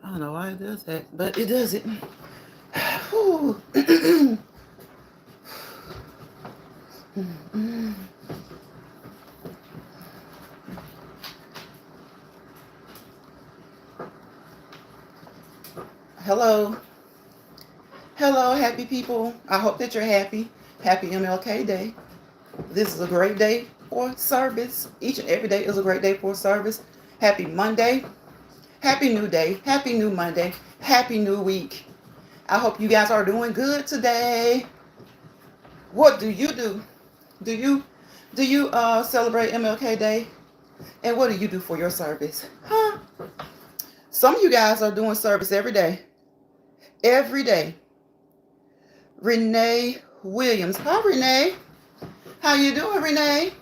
I don't know why it does that, but it does it. Whew. Hello. Hello, happy people. I hope that you're happy. Happy MLK Day. This is a great day for service. Each and every day is a great day for service. Happy Monday. Happy new day. Happy new Monday. Happy new week. I hope you guys are doing good today. What do you do? Do you celebrate MLK Day? And what do you do for your service? Huh? Some of you guys are doing service every day. Every day. Renee Williams. Hi, Renee. How you doing, Renee?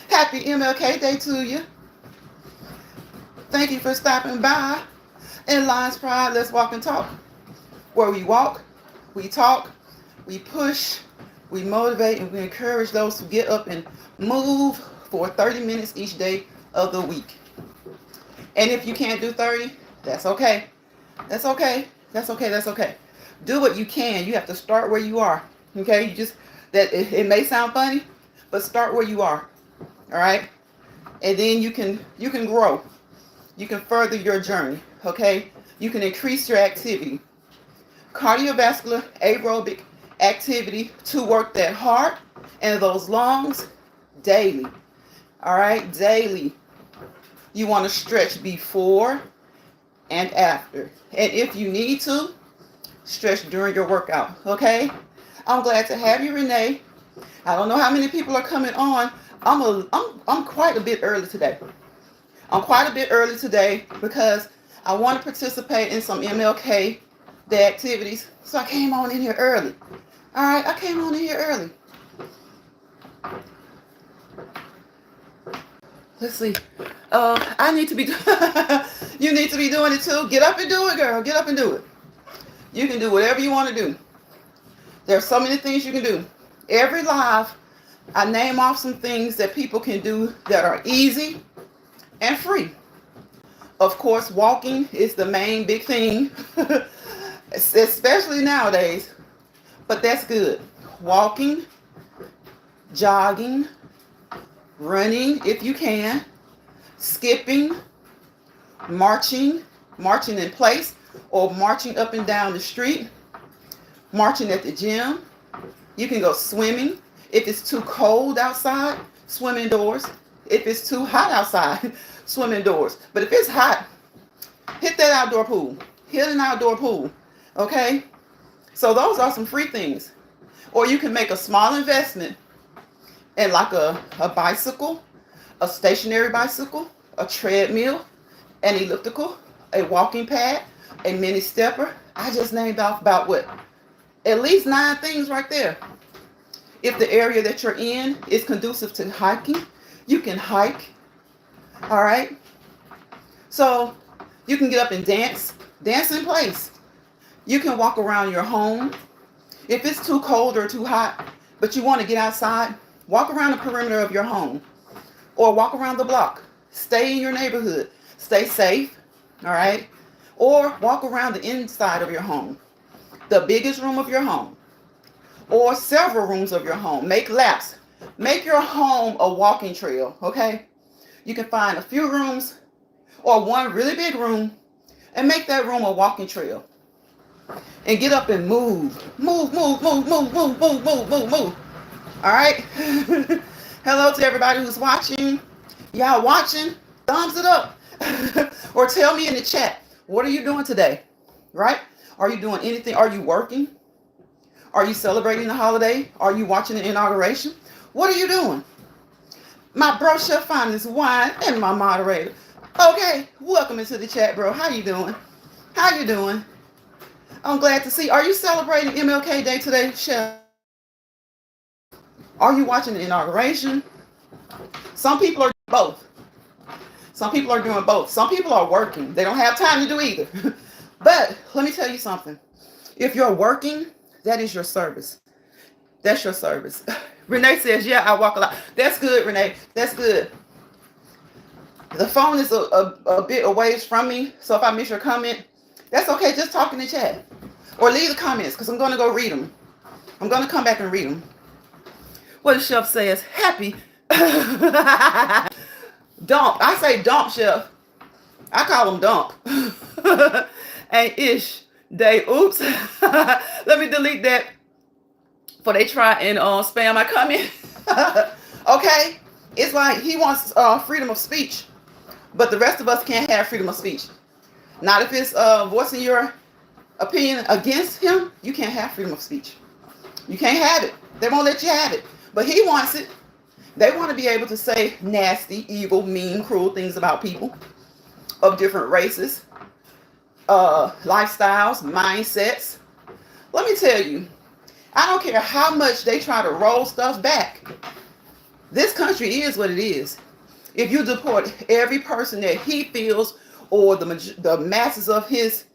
Happy MLK Day to you. Thank you for stopping by. In Lions Pride, let's walk and talk. Where we walk, we talk, we push, we motivate, and we encourage those to get up and move for 30 minutes each day of the week. And if you can't do 30, that's okay. That's okay. That's okay. That's okay. Do what you can. You have to start where you are. Okay? It may sound funny, but start where you are. All right? And then you can grow. You can further your journey. Okay? You can increase your activity. Cardiovascular aerobic activity to work that heart and those lungs daily. All right? Daily. You want to stretch before and after. And if you need to, stretch during your workout. Okay? I'm glad to have you, Renee. I don't know how many people are coming on. I'm quite a bit early today. I'm quite a bit early today because I want to participate in some MLK Day activities. So I came on in here early. All right, I came on in here early. Let's see. I need to be. You need to be doing it too. Get up and do it, girl. Get up and do it. You can do whatever you want to do. There's so many things you can do. Every live, I name off some things that people can do that are easy and free. Of course, walking is the main big thing, especially nowadays. But that's good. Walking, jogging, running if you can, skipping, marching in place or marching up and down the street, marching at the gym. You can go swimming. If it's too cold outside, swim indoors. If it's too hot outside, swim indoors. But if it's hot, hit that outdoor pool. Hit an outdoor pool. Okay? So those are some free things. Or you can make a small investment in like a bicycle, a stationary bicycle, a treadmill, an elliptical, a walking pad, a mini stepper. I just named off about what? At least 9 things right there. If the area that you're in is conducive to hiking, you can hike. All right? So you can get up and dance in place. You can walk around your home. If it's too cold or too hot, but you want to get outside, walk around the perimeter of your home or walk around the block. Stay in your neighborhood. Stay safe. All right? Or walk around the inside of your home, the biggest room of your home, or several rooms of your home. Make laps. Make your home a walking trail, okay? You can find a few rooms or one really big room and make that room a walking trail. And get up and move. Move. All right? Hello to everybody who's watching. Y'all watching? Thumbs it up. Or tell me in the chat, what are you doing today? Right? Are you doing anything? Are you working? Are you celebrating the holiday? Are you watching the inauguration? What are you doing? My bro Chef Finest Wine and my moderator. Okay, welcome into the chat, bro. How you doing? How you doing? I'm glad to see. Are you celebrating MLK Day today, Chef? Are you watching the inauguration? Some people are doing both. Some people are doing both. Some people are working. They don't have time to do either. But let me tell you something. If you're working, that is your service. That's your service. Renee says, yeah, I walk a lot. That's good, Renee. That's good. The phone is a bit away from me, so if I miss your comment, that's okay. Just talk in the chat or leave the comments because I'm going to go read them. I'm going to come back and read them. What the chef says, happy. Dump. I say dump, chef. I call them dump. And ish day. Oops. Let me delete that before they try and spam my comment. Okay. It's like he wants freedom of speech, but the rest of us can't have freedom of speech. Not if it's voicing your opinion against him. You can't have freedom of speech. You can't have it. They won't let you have it. But he wants it. They want to be able to say nasty, evil, mean, cruel things about people of different races, lifestyles, mindsets. Let me tell you, I don't care how much they try to roll stuff back. This country is what it is. If you deport every person that he feels, or the masses of his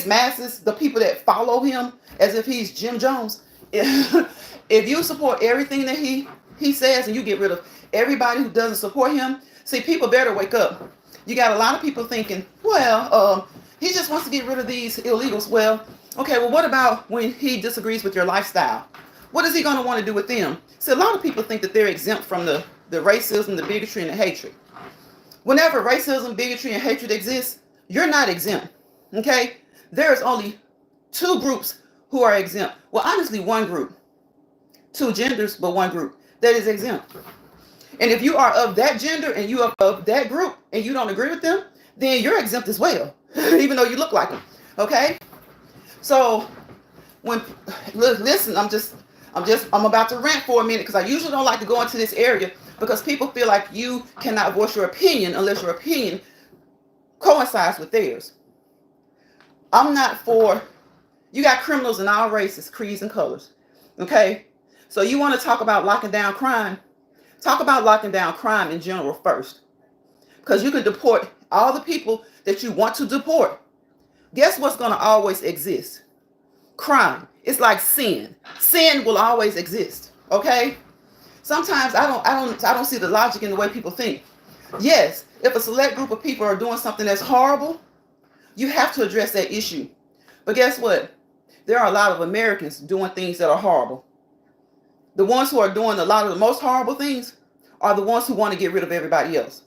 masses, the people that follow him as if he's Jim Jones, if you support everything that he says and you get rid of everybody who doesn't support him, see, people better wake up. You got a lot of people thinking, well, he just wants to get rid of these illegals. Well, okay, well, what about when he disagrees with your lifestyle? What is he going to want to do with them? See, a lot of people think that they're exempt from the racism, the bigotry, and the hatred. Whenever racism, bigotry, and hatred exists, you're not exempt, okay? There's only two groups who are exempt. Well, honestly, one group. Two genders, but one group that is exempt. And if you are of that gender and you are of that group and you don't agree with them, then you're exempt as well, even though you look like them, okay? So, listen, I'm about to rant for a minute because I usually don't like to go into this area because people feel like you cannot voice your opinion unless your opinion coincides with theirs. I'm not for, you got criminals in all races, creeds, and colors, okay? So you want to talk about locking down crime? Talk about locking down crime in general first. Because you can deport all the people that you want to deport. Guess what's going to always exist? Crime. It's like sin. Sin will always exist, okay? Sometimes I don't see the logic in the way people think. Yes, if a select group of people are doing something that's horrible, you have to address that issue. But guess what? There are a lot of Americans doing things that are horrible. The ones who are doing a lot of the most horrible things are the ones who want to get rid of everybody else.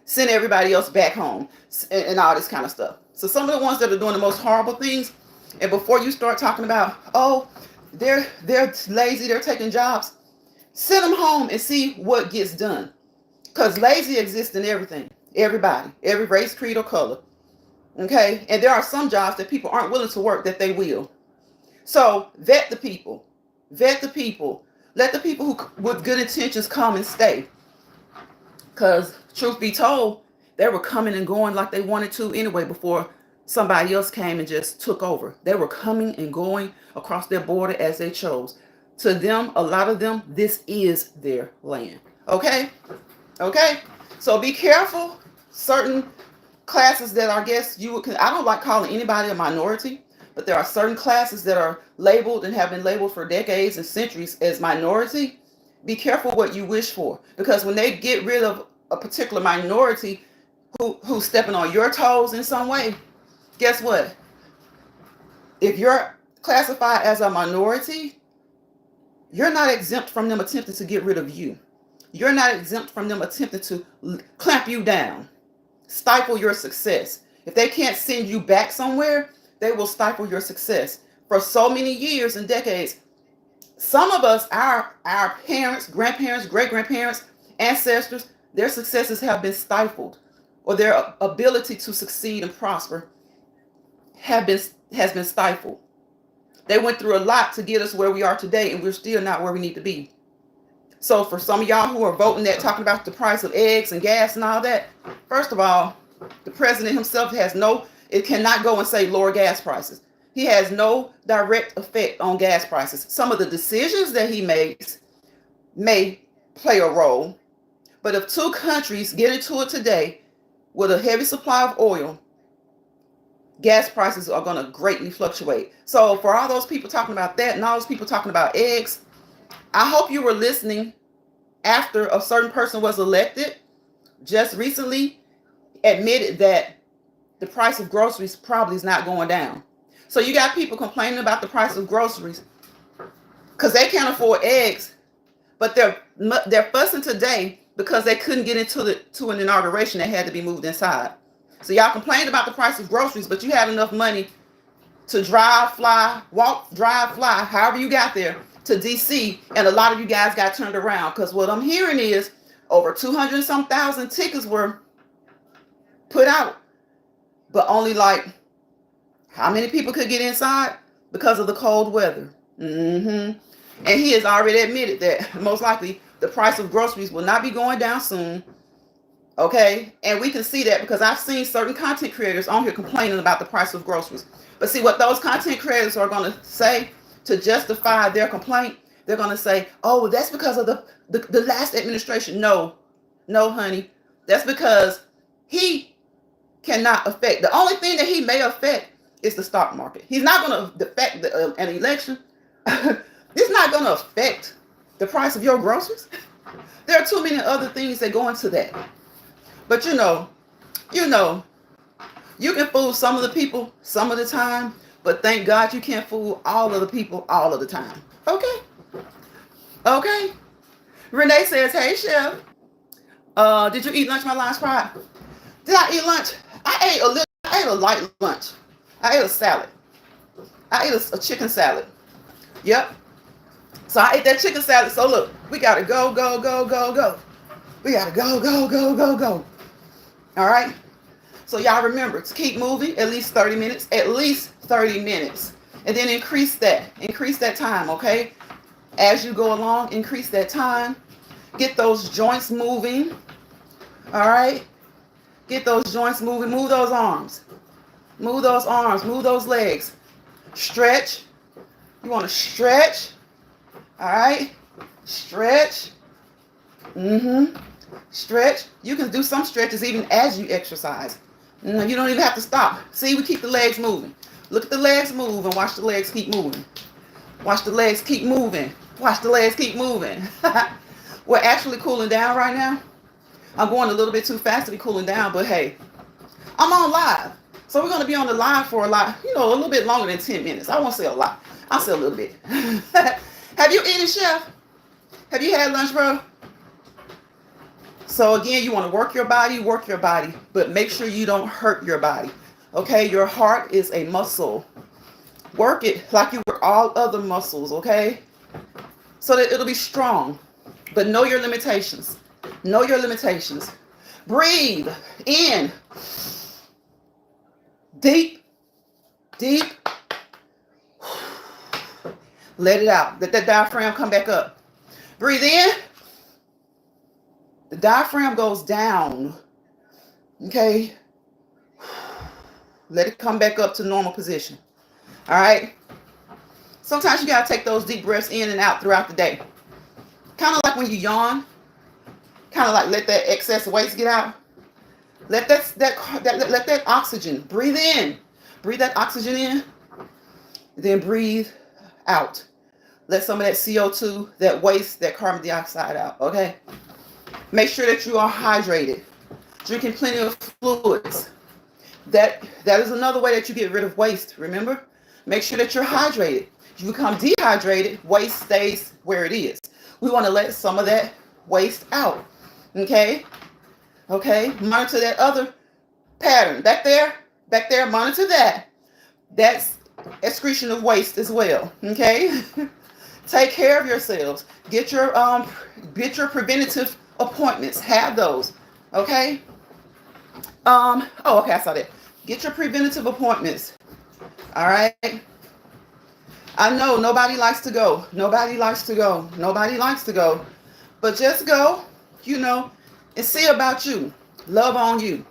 Send everybody else back home and all this kind of stuff. So some of the ones that are doing the most horrible things, and before you start talking about, oh, they're lazy, they're taking jobs, send them home and see what gets done. Because lazy exists in everything. Everybody. Every race, creed, or color. Okay? And there are some jobs that people aren't willing to work that they will. So vet the people. Vet the people. Let the people who with good intentions come and stay. Because truth be told, they were coming and going like they wanted to anyway before somebody else came and just took over. They were coming and going across their border as they chose. To them, a lot of them, this is their land. Okay? Okay? So be careful. Certain classes that I guess I don't like calling anybody a minority, but there are certain classes that are labeled and have been labeled for decades and centuries as minority. Be careful what you wish for, because when they get rid of a particular minority who's stepping on your toes in some way, guess what? If you're classified as a minority, you're not exempt from them attempting to get rid of you. You're not exempt from them attempting to clamp you down, stifle your success. If they can't send you back somewhere, they will stifle your success. For so many years and decades, some of us, our parents, grandparents, great-grandparents, ancestors, their successes have been stifled, or their ability to succeed and prosper has been stifled. They went through a lot to get us where we are today, and we're still not where we need to be. So for some of y'all who are voting that, talking about the price of eggs and gas and all that, first of all, the president himself it cannot go and say lower gas prices. He has no direct effect on gas prices. Some of the decisions that he makes may play a role, but if two countries get into it today with a heavy supply of oil, gas prices are going to greatly fluctuate. So for all those people talking about that and all those people talking about eggs, I hope you were listening after a certain person was elected just recently admitted that the price of groceries probably is not going down. So you got people complaining about the price of groceries because they can't afford eggs, but they're fussing today because they couldn't get to an inauguration that had to be moved inside. So y'all complained about the price of groceries, but you had enough money to drive, fly, walk, drive, fly, however you got there to DC, and a lot of you guys got turned around because what I'm hearing is over 200 some thousand tickets were put out, but only like how many people could get inside because of the cold weather. And he has already admitted that most likely the price of groceries will not be going down soon. Okay, and we can see that because I've seen certain content creators on here complaining about the price of groceries. But see what those content creators are going to say to justify their complaint. They're going to say, oh, that's because of the last administration. No, honey. That's because he cannot affect. The only thing that he may affect is the stock market. He's not going to affect an election. It's not going to affect the price of your groceries. There are too many other things that go into that. But you know, you can fool some of the people some of the time, but thank God you can't fool all of the people all of the time. Okay. Renee says, hey, Chef. Did you eat lunch, my last pride? Did I eat lunch? I ate a light lunch. I ate a salad. I ate a chicken salad. Yep. So I ate that chicken salad. So look, we got to go. We got to go. All right. So y'all remember to keep moving at least 30 minutes, and then increase that time. Okay. As you go along, increase that time, get those joints moving. All right. Get those joints moving, move those arms, move those legs, stretch. You want to stretch. All right. Stretch. Stretch. You can do some stretches even as you exercise. You don't even have to stop. See, we keep the legs moving. Look at the legs move and watch the legs keep moving. Watch the legs keep moving. Watch the legs keep moving. We're actually cooling down right now. I'm going a little bit too fast to be cooling down, but hey, I'm on live. So we're going to be on the live for a little bit longer than 10 minutes. I won't say a lot. I'll say a little bit. Have you eaten, Chef? Have you had lunch, bro? So again, you want to work your body, but make sure you don't hurt your body. Okay, your heart is a muscle. Work it like you work all other muscles, okay? So that it'll be strong. But know your limitations. Know your limitations. Breathe in. Deep. Let it out. Let that diaphragm come back up. Breathe in. The diaphragm goes down. Okay. Let it come back up to normal position. All right. Sometimes you got to take those deep breaths in and out throughout the day. Kind of like when you yawn. Kind of like let that excess waste get out. Let that oxygen breathe in. Breathe that oxygen in. Then breathe out. Let some of that CO2, that waste, that carbon dioxide out. Okay. Make sure that you are hydrated. Drinking plenty of fluids. That is another way that you get rid of waste. Remember? Make sure that you're hydrated. If you become dehydrated, waste stays where it is. We want to let some of that waste out. Okay? Monitor that other pattern. Back there, monitor that. That's excretion of waste as well. Okay? Take care of yourselves. Get your preventative appointments. Have those. Okay? Okay, I saw that. Get your preventative appointments. All right? I know nobody likes to go. But just go, and see about you. Love on you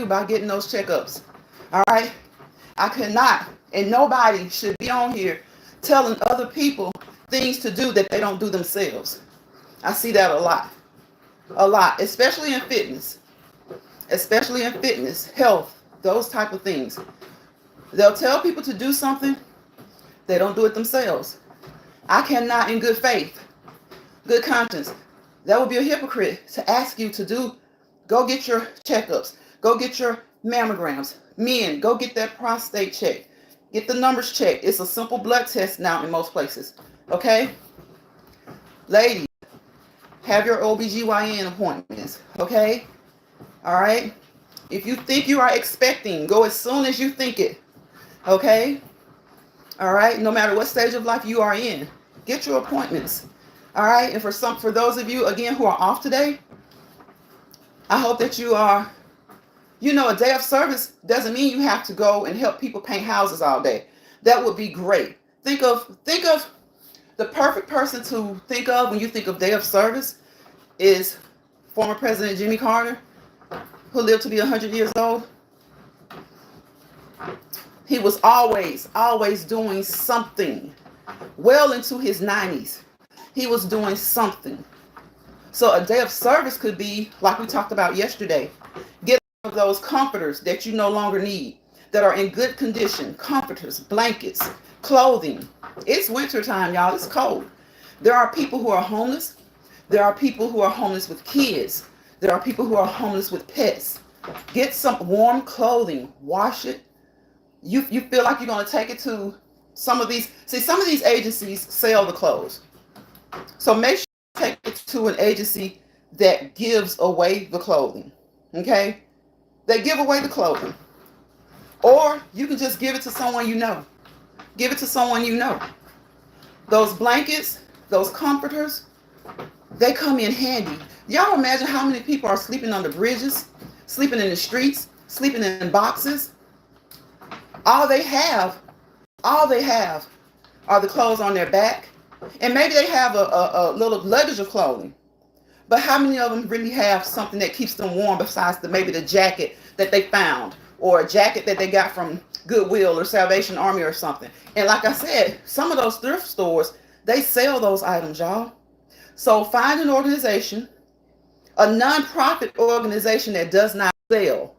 by getting those checkups. All right? I cannot, and nobody should be on here telling other people things to do that they don't do themselves. I see that a lot, especially in fitness, health, those type of things. They'll tell people to do something, they don't do it themselves. I cannot, in good faith, good conscience, that would be a hypocrite to ask you to do Go get your checkups. Go get your mammograms. Men, go get that prostate check. Get the numbers checked. It's a simple blood test now in most places. Okay? Ladies, have your OBGYN appointments. Okay? All right? If you think you are expecting, go as soon as you think it. Okay? All right? No matter what stage of life you are in, get your appointments. All right? And for those of you, again, who are off today, I hope that you are, a day of service doesn't mean you have to go and help people paint houses all day. That would be great. Think of the perfect person to think of when you think of day of service is former President Jimmy Carter, who lived to be 100 years old. He was always doing something. Well into his 90s, he was doing something. So a day of service could be, like we talked about yesterday, get those comforters that you no longer need, that are in good condition, comforters, blankets, clothing. It's winter time, y'all. It's cold. There are people who are homeless. There are people who are homeless with kids. There are people who are homeless with pets. Get some warm clothing. Wash it. You feel like you're going to take it to some of these. See, some of these agencies sell the clothes. So make sure you take it to an agency that gives away the clothing. Okay? They give away the clothing. Or you can just give it to someone you know. Give it to someone you know. Those blankets, those comforters, they come in handy. Y'all imagine how many people are sleeping under bridges, sleeping in the streets, sleeping in boxes. All they have are the clothes on their back. And maybe they have a little luggage of clothing. But how many of them really have something that keeps them warm besides maybe the jacket that they found, or a jacket that they got from Goodwill or Salvation Army or something? And like I said, some of those thrift stores, they sell those items, y'all. So find an organization, a nonprofit organization that does not sell,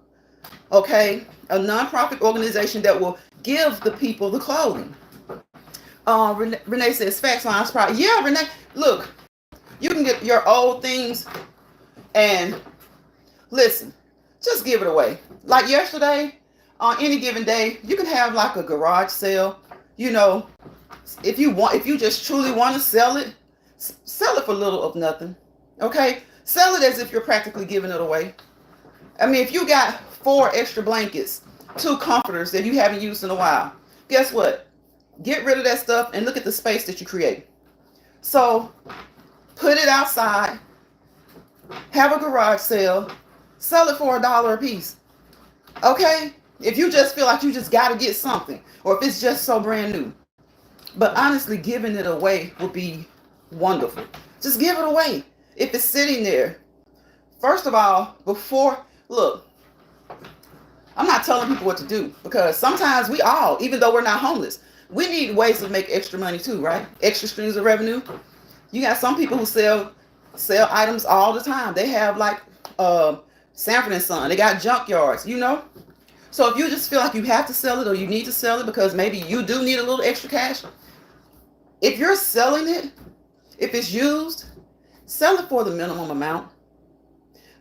okay? A nonprofit organization that will give the people the clothing. Renee says, facts on Sprite. Yeah, Renee, look, you can get your old things and listen, just give it away. Like yesterday, on any given day, you can have like a garage sale. If you just truly want to sell it for little of nothing. Okay? Sell it as if you're practically giving it away. I mean, if you got 4 extra blankets, 2 comforters that you haven't used in a while, guess what? Get rid of that stuff and look at the space that you create. So put it outside, have a garage sale, sell it for $1 a piece. Okay? If you just feel like you just got to get something, or if it's just so brand new. But honestly, giving it away would be wonderful. Just give it away. If it's sitting there, first of all, look, I'm not telling people what to do, because sometimes we all, even though we're not homeless, we need ways to make extra money too, right? Extra streams of revenue. You got some people who sell items all the time. They have like Sanford and Son. They got junkyards, So if you just feel like you have to sell it, or you need to sell it because maybe you do need a little extra cash, if you're selling it, if it's used, sell it for the minimum amount.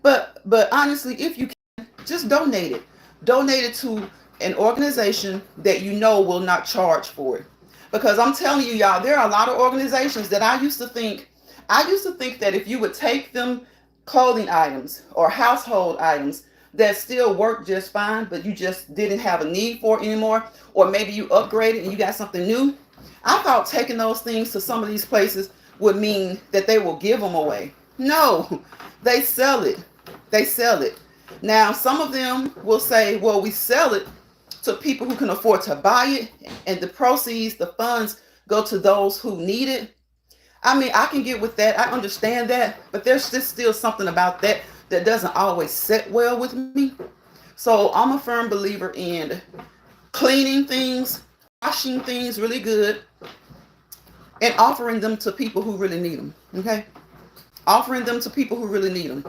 But honestly, if you can, just donate it. Donate it to an organization that you know will not charge for it. Because I'm telling you, y'all, there are a lot of organizations that I used to think that if you would take them clothing items or household items that still work just fine, but you just didn't have a need for it anymore, or maybe you upgraded and you got something new. I thought taking those things to some of these places would mean that they will give them away. No, they sell it. They sell it. Now, some of them will say, well, we sell it to people who can afford to buy it, and the proceeds, the funds, go to those who need it. I mean, I can get with that. I understand that, but there's just still something about that doesn't always sit well with me. So I'm a firm believer in cleaning things, washing things really good, and offering them to people who really need them. Okay? Offering them to people who really need them.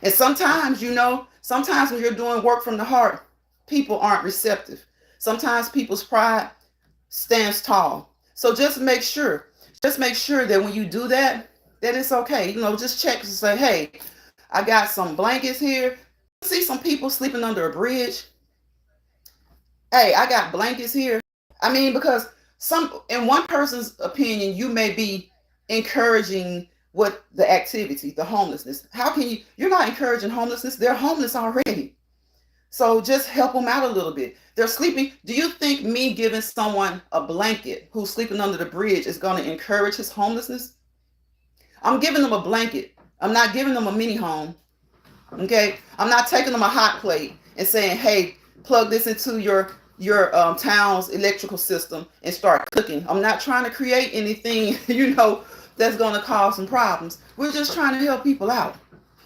And sometimes, sometimes when you're doing work from the heart, people aren't receptive. Sometimes people's pride stands tall. So just make sure that when you do that, that it's okay. Just check and say, hey, I got some blankets here. See some people sleeping under a bridge. Hey, I got blankets here. I mean, because in one person's opinion, you may be encouraging what the activity, the homelessness. How can you're not encouraging homelessness. They're homeless already. So just help them out a little bit. They're sleeping. Do you think me giving someone a blanket who's sleeping under the bridge is going to encourage his homelessness? I'm giving them a blanket. I'm not giving them a mini home. Okay? I'm not taking them a hot plate and saying, hey, plug this into your town's electrical system and start cooking. I'm not trying to create anything, that's going to cause some problems. We're just trying to help people out.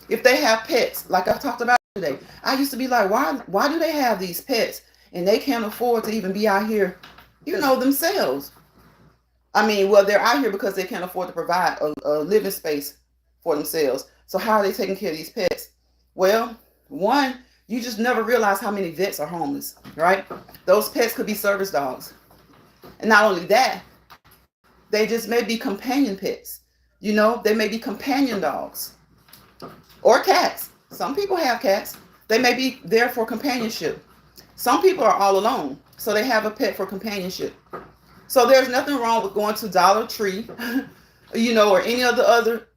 If they have pets, like I talked about today, I used to be like, why do they have these pets and they can't afford to even be out here, themselves? I mean, well, they're out here because they can't afford to provide a living space for themselves. So how are they taking care of these pets? Well, one, you just never realize how many vets are homeless, right? Those pets could be service dogs. And not only that, they just may be companion pets. They may be companion dogs or cats. Some people have cats. They may be there for companionship. Some people are all alone, so they have a pet for companionship. So there's nothing wrong with going to Dollar Tree, or any of the other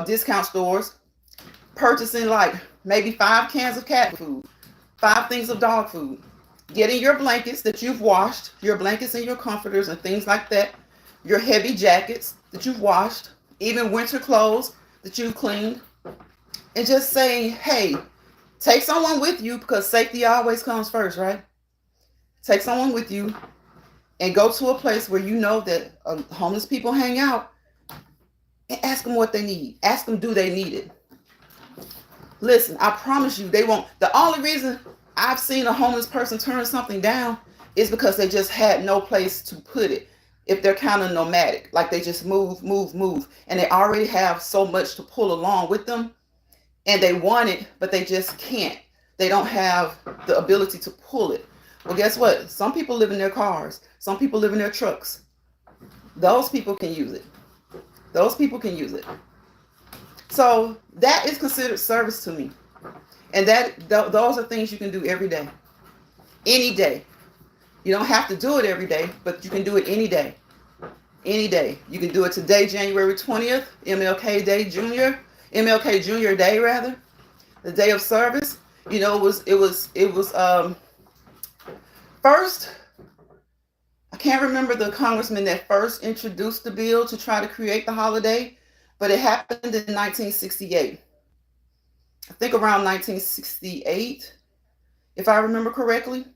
discount stores, purchasing like maybe 5 cans of cat food, 5 things of dog food, getting your blankets that you've washed, your blankets and your comforters and things like that, your heavy jackets that you've washed, even winter clothes that you've cleaned, and just saying, hey, take someone with you because safety always comes first, right? Take someone with you and go to a place where that homeless people hang out and ask them what they need. Ask them, do they need it? Listen, I promise you, they won't. The only reason I've seen a homeless person turn something down is because they just had no place to put it. If they're kind of nomadic, like they just move, and they already have so much to pull along with them, and they want it, but they just can't. They don't have the ability to pull it. Well, guess what? Some people live in their cars. Some people live in their trucks. Those people can use it. So that is considered service to me. And those are things you can do every day. Any day. You don't have to do it every day, but you can do it any day. Any day. You can do it today, January 20th, MLK Junior Day, rather. The day of service. It was first, I can't remember the congressman that first introduced the bill to try to create the holiday, but it happened in 1968. I think around 1968, if I remember correctly.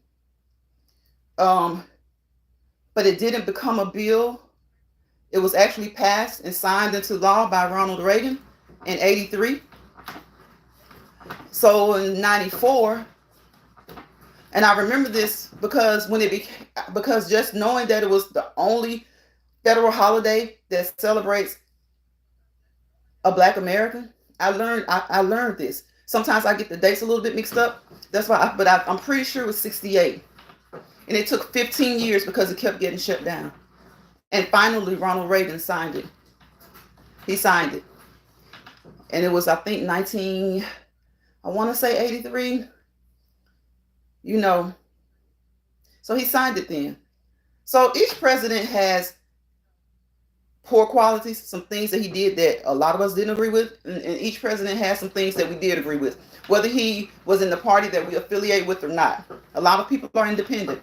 But it didn't become a bill. It was actually passed and signed into law by Ronald Reagan in 83. So in 94, and I remember this because because just knowing that it was the only federal holiday that celebrates a Black American, I learned this. Sometimes I get the dates a little bit mixed up. That's why, I'm pretty sure it was 68. And it took 15 years because it kept getting shut down. And finally, Ronald Reagan signed it. He signed it. And it was, I think, 83. So he signed it then. So each president has poor qualities, some things that he did that a lot of us didn't agree with. And each president has some things that we did agree with, whether he was in the party that we affiliate with or not. A lot of people are independent.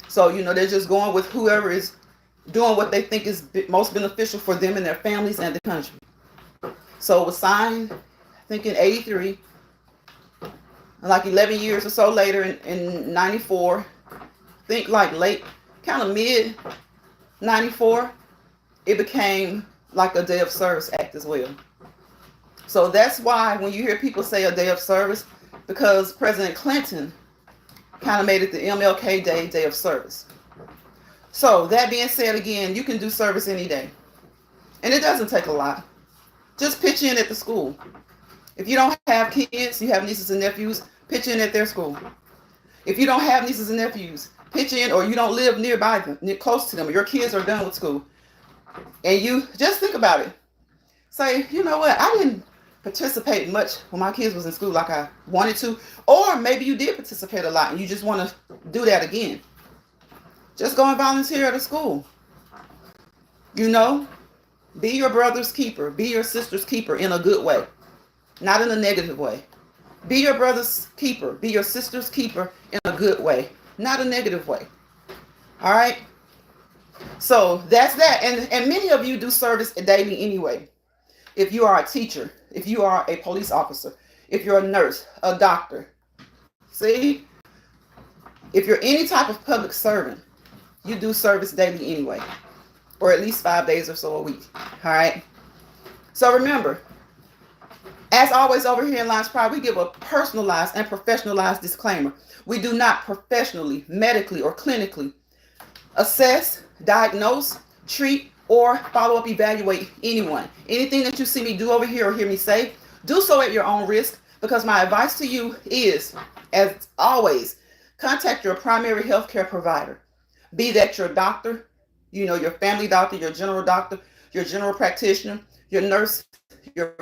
So, they're just going with whoever is doing what they think is most beneficial for them and their families and the country. So it was signed, I think, in 83. Like 11 years or so later in 94, I think like late, kind of mid 94, it became like a Day of Service Act as well. So that's why when you hear people say a Day of Service, because President Clinton kind of made it the MLK Day of Service. So that being said, again, you can do service any day. And it doesn't take a lot. Just pitch in at the school. If you don't have kids, you have nieces and nephews, pitch in at their school. If you don't have nieces and nephews, pitch in, or you don't live nearby them, close to them, or your kids are done with school. And you just think about it. Say, you know what? I didn't participate much when my kids was in school like I wanted to, or maybe you did participate a lot and you just want to do that again. Just go and volunteer at a school. You know, be your brother's keeper, be your sister's keeper in a good way, not in a negative way. Be your brother's keeper, be your sister's keeper in a good way, not a negative way. All right? So that's that. And many of you do service daily anyway. If you are a teacher, if you are a police officer, if you're a nurse, a doctor. See? If you're any type of public servant, you do service daily anyway. Or at least 5 days or so a week. All right? So remember, as always over here in Lions Pride, we give a personalized and professionalized disclaimer. We do not professionally, medically, or clinically assess, diagnose, treat, or follow up, evaluate anyone. Anything that you see me do over here or hear me say, do so at your own risk, because my advice to you is, as always, contact your primary healthcare provider. Be that your doctor, you know, your family doctor, your general practitioner, your nurse, your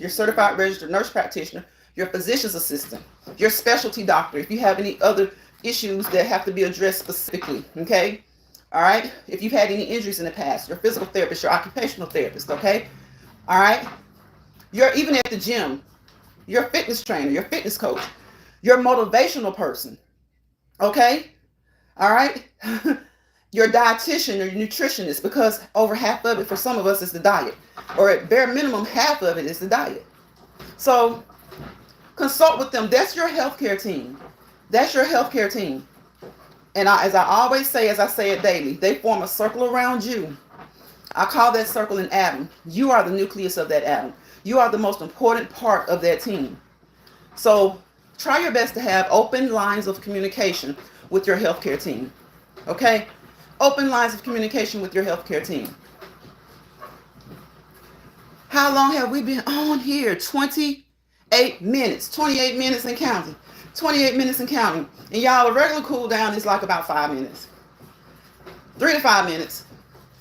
certified registered nurse practitioner, your physician's assistant, your specialty doctor, if you have any other issues that have to be addressed specifically, okay? All right? If you've had any injuries in the past, your physical therapist, your occupational therapist, okay? All right? You're even at the gym, your fitness trainer, your fitness coach, your motivational person, okay? All right? Your dietitian or your nutritionist, because over half of it for some of us is the diet, or at bare minimum half of it is the diet. So consult with them. That's your healthcare team. That's your healthcare team. And as I always say, as I say it daily, they form a circle around you. I call that circle an atom. You are the nucleus of that atom. You are the most important part of that team. So try your best to have open lines of communication with your healthcare team. Okay? Open lines of communication with your healthcare team. How long have we been on here? 28 minutes. 28 minutes and counting. 28 minutes and counting. And y'all, a regular cool down is like about 5 minutes. 3 to 5 minutes.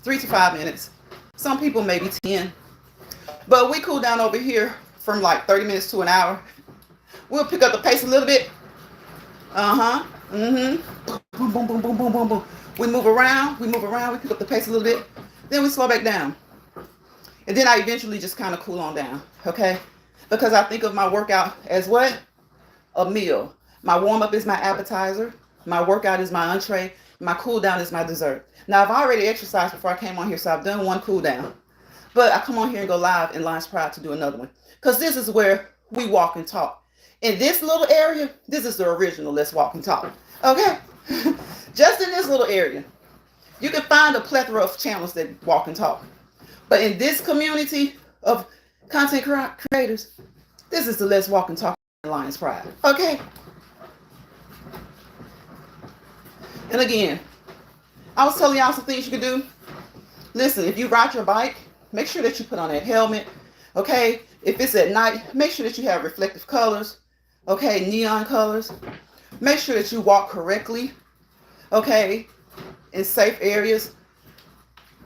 3 to 5 minutes. Some people maybe 10. But we cool down over here from like 30 minutes to an hour. We'll pick up the pace a little bit. Boom, boom, boom, boom, boom, boom, boom. We move around, we pick up the pace a little bit, then we slow back down. And then I eventually just kind of cool on down, okay? Because I think of my workout as what? A meal. My warm-up is my appetizer, my workout is my entree, my cool down is my dessert. Now, I've already exercised before I came on here, so I've done one cool down. But I come on here and go live in Lions Pride to do another one. Because this is where we walk and talk. In this little area, this is the original Let's Walk and Talk, okay? Just in this little area. You can find a plethora of channels that walk and talk. But in this community of content creators, this is the Let's Walk and Talk Lions Pride. Okay? And again, I was telling y'all some things you can do. Listen, if you ride your bike, make sure that you put on that helmet. Okay? If it's at night, make sure that you have reflective colors. Okay? Neon colors. Make sure that you walk correctly. Okay, in safe areas,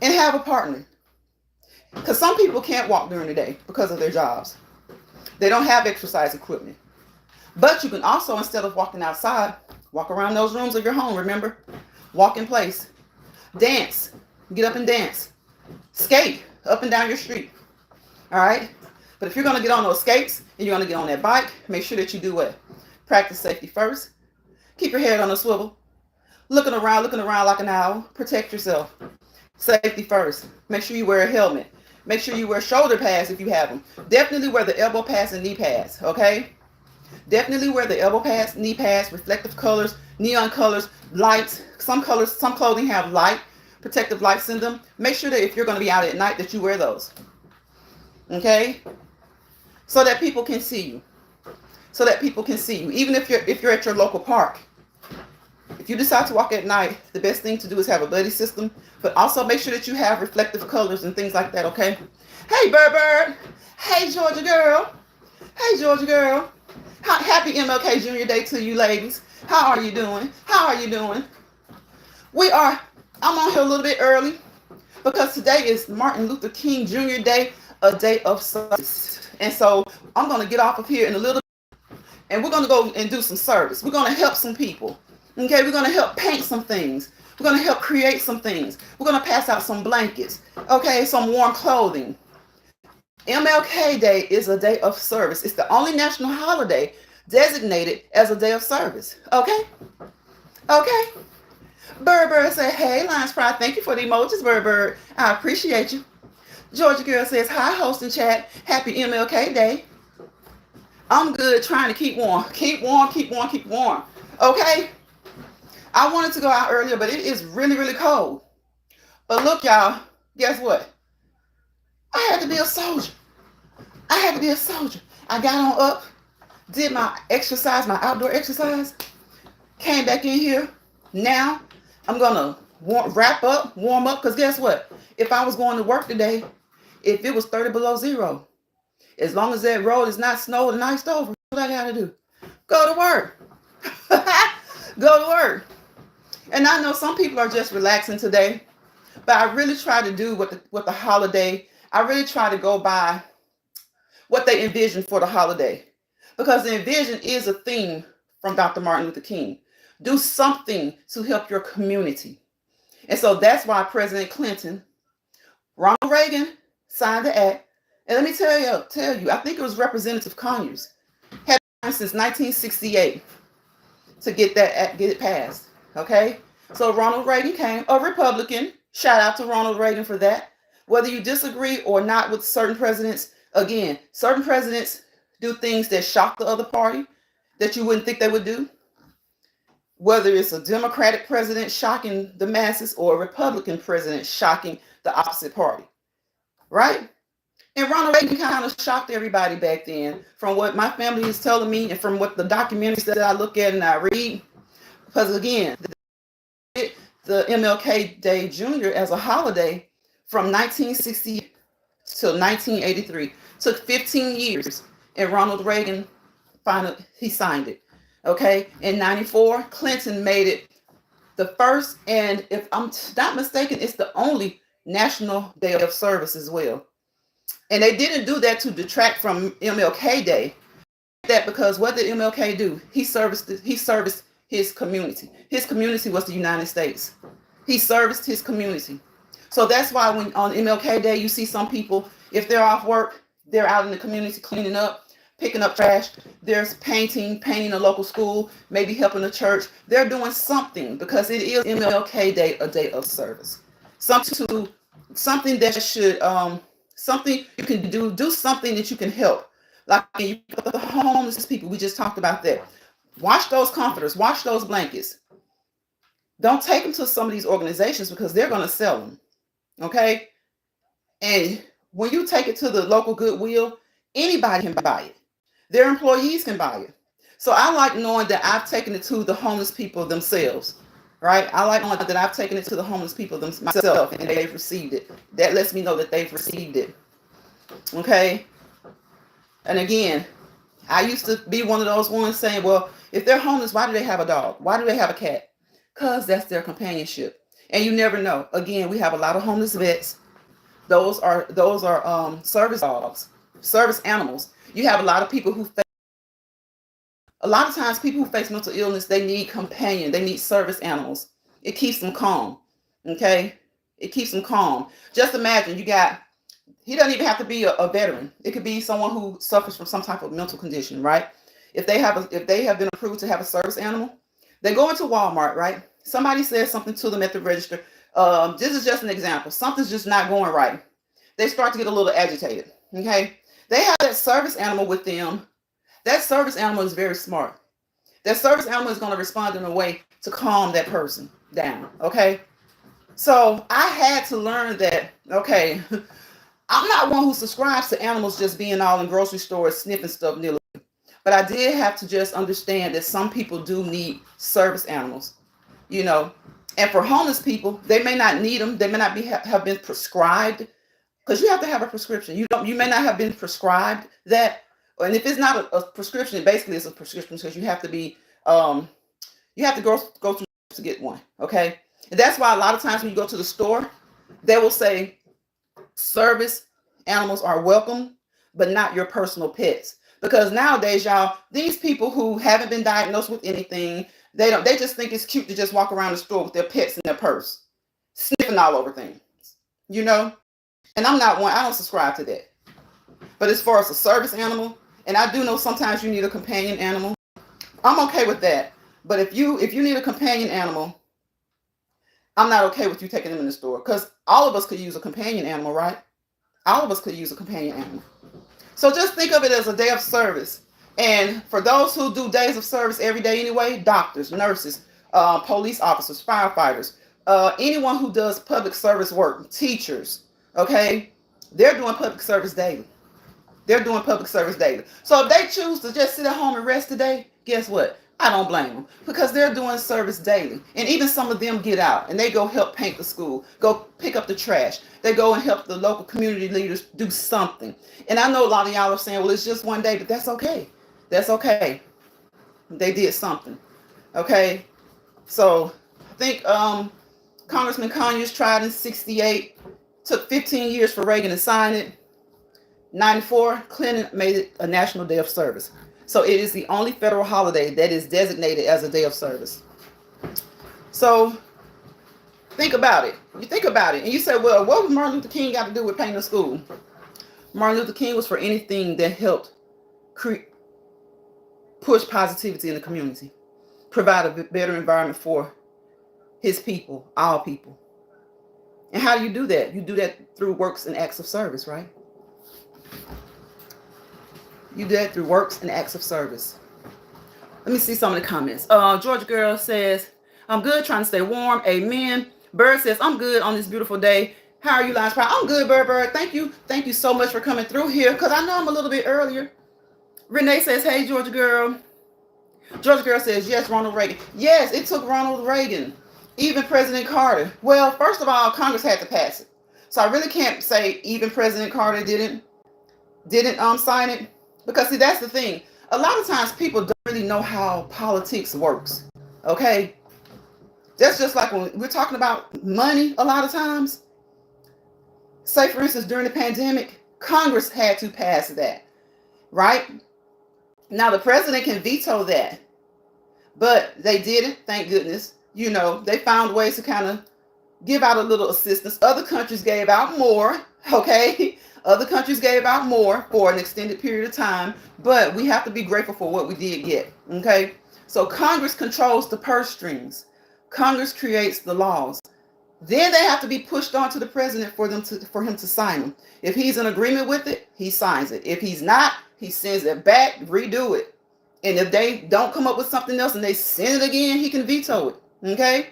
and have a partner. Because some people can't walk during the day because of their jobs. They don't have exercise equipment. But you can also, instead of walking outside, walk around those rooms of your home, remember? Walk in place. Dance. Get up and dance. Skate up and down your street. All right? But if you're going to get on those skates and you're going to get on that bike, make sure that you do what? Practice safety first. Keep your head on a swivel. Looking around like an owl. Protect yourself. Safety first. Make sure you wear a helmet. Make sure you wear shoulder pads if you have them. Definitely wear the elbow pads and knee pads, okay? Definitely wear the elbow pads, knee pads, reflective colors, neon colors, lights. Some clothing have light, protective lights in them. Make sure that if you're going to be out at night that you wear those. Okay? So that people can see you. So that people can see you. Even if you're at your local park. If you decide to walk at night, the best thing to do is have a buddy system, but also make sure that you have reflective colors and things like that, okay? Hey, Bird. Hey, Georgia girl. Hey, Georgia girl. Happy MLK Junior Day to you ladies. How are you doing? How are you doing? I'm on here a little bit early because today is Martin Luther King Jr. Day, a day of service. And so I'm going to get off of here in a little bit, and we're going to go and do some service. We're going to help some people. Okay, we're going to help paint some things. We're going to help create some things. We're going to pass out some blankets. Okay, some warm clothing. MLK Day is a day of service. It's the only national holiday designated as a day of service. Okay? Okay? Bird said, hey, Lions Pride, thank you for the emojis, Bird. I appreciate you. Georgia Girl says, hi, host and chat. Happy MLK Day. I'm good, trying to keep warm. Keep warm, keep warm, keep warm. Okay? I wanted to go out earlier, but it is really, really cold. But look, y'all, guess what? I had to be a soldier. I had to be a soldier. I got on up, did my exercise, my outdoor exercise, came back in here. Now, I'm going to warm up, because guess what? If I was going to work today, if it was 30 below zero, as long as that road is not snowed and iced over, what I got to do? Go to work. Go to work. And I know some people are just relaxing today, but I really try to do what the holiday, I really try to go by what they envision for the holiday. Because the envision is a theme from Dr. Martin Luther King. Do something to help your community. And so that's why President Clinton, Ronald Reagan signed the act. And let me tell you, I think it was Representative Conyers had been since 1968 to get it passed. Okay? So Ronald Reagan came, a Republican. Shout out to Ronald Reagan for that. Whether you disagree or not with certain presidents, again, certain presidents do things that shock the other party that you wouldn't think they would do. Whether it's a Democratic president shocking the masses or a Republican president shocking the opposite party. Right? And Ronald Reagan kind of shocked everybody back then, from what my family is telling me and from what the documentaries that I look at and I read. Because again, the MLK Day Jr. as a holiday from 1960 till 1983. Took 15 years, and Ronald Reagan finally, he signed it. Okay? In 94, Clinton made it the first, and if I'm not mistaken, it's the only national day of service as well. And they didn't do that to detract from MLK Day. That because what did MLK do? He serviced his community. His community was the United States. He serviced his community. So that's why when on MLK Day, you see some people, if they're off work, they're out in the community cleaning up, picking up trash. There's painting a local school, maybe helping a church. They're doing something because it is MLK Day, a day of service. Something that should, something you can do something that you can help. Like the homeless people, we just talked about that. Wash those comforters, wash those blankets. Don't take them to some of these organizations because they're going to sell them. Okay? And when you take it to the local Goodwill, anybody can buy it. Their employees can buy it. So I like knowing that I've taken it to the homeless people themselves. Right? I like knowing that I've taken it to the homeless people myself and they've received it. That lets me know that they've received it. Okay? And again, I used to be one of those ones saying, well, if they're homeless, why do they have a dog? Why do they have a cat? Because that's their companionship. And you never know. Again, we have a lot of homeless vets. Those are service dogs, service animals. You have a lot of people who a lot of times people who face mental illness, they need companion. They need service animals. It keeps them calm. Okay? It keeps them calm. Just imagine he doesn't even have to be a veteran. It could be someone who suffers from some type of mental condition, right? If they have been approved to have a service animal, they go into Walmart, right? Somebody says something to them at the register. This is just an example. Something's just not going right. They start to get a little agitated. Okay? They have that service animal with them. That service animal is very smart. That service animal is going to respond in a way to calm that person down. Okay? So I had to learn that, okay, I'm not one who subscribes to animals just being all in grocery stores sniffing stuff nearly. But I did have to just understand that some people do need service animals, you know. And for homeless people, they may not need them. They may not have been prescribed, because you have to have a prescription. You may not have been prescribed that. And if it's not a prescription, basically it's a prescription because you have to be you have to go through to get one. Okay. And that's why a lot of times when you go to the store, they will say service animals are welcome. but not your personal pets. Because nowadays, y'all, these people who haven't been diagnosed with anything, they just think it's cute to just walk around the store with their pets in their purse, sniffing all over things, you know? And I'm not one, I don't subscribe to that. But as far as a service animal, and I do know sometimes you need a companion animal, I'm okay with that. But if you need a companion animal, I'm not okay with you taking them in the store, because all of us could use a companion animal, right? All of us could use a companion animal. So just think of it as a day of service. And for those who do days of service every day anyway, doctors, nurses, police officers, firefighters, anyone who does public service work, teachers, okay, they're doing public service daily. They're doing public service daily. So if they choose to just sit at home and rest today, guess what? I don't blame them, because they're doing service daily. And even some of them get out and they go help paint the school, go pick up the trash. They go and help the local community leaders do something. And I know a lot of y'all are saying, well, it's just one day, but that's okay. That's okay. They did something. Okay. So I think Congressman Conyers tried in 68, took 15 years for Reagan to sign it. 94, Clinton made it a national day of service. So it is the only federal holiday that is designated as a day of service. So think about it. You think about it and you say, well, what was Martin Luther King got to do with painting a school? Martin Luther King was for anything that helped push positivity in the community, provide a better environment for his people, all people. And how do you do that? You do that through works and acts of service, right? You do that through works and acts of service. Let me see some of the comments. Georgia Girl says, I'm good, trying to stay warm. Amen. Bird says, I'm good on this beautiful day. How are you, Lions Pride? I'm good, Bird. Thank you. Thank you so much for coming through here, because I know I'm a little bit earlier. Renee says, hey, Georgia Girl. Georgia Girl says, yes, Ronald Reagan. Yes, it took Ronald Reagan. Even President Carter. Well, first of all, Congress had to pass it. So I really can't say even President Carter didn't sign it. Because see, that's the thing. A lot of times people don't really know how politics works. Okay? That's just like when we're talking about money a lot of times. Say, for instance, during the pandemic, Congress had to pass that. Right? Now, the president can veto that. But they didn't, thank goodness. You know, they found ways to kind of give out a little assistance. Other countries gave out more. Okay? Other countries gave out more for an extended period of time, but we have to be grateful for what we did get, okay? So Congress controls the purse strings. Congress creates the laws. Then they have to be pushed on to the president for him to sign them. If he's in agreement with it, he signs it. If he's not, he sends it back, redo it. And if they don't come up with something else and they send it again, he can veto it, okay?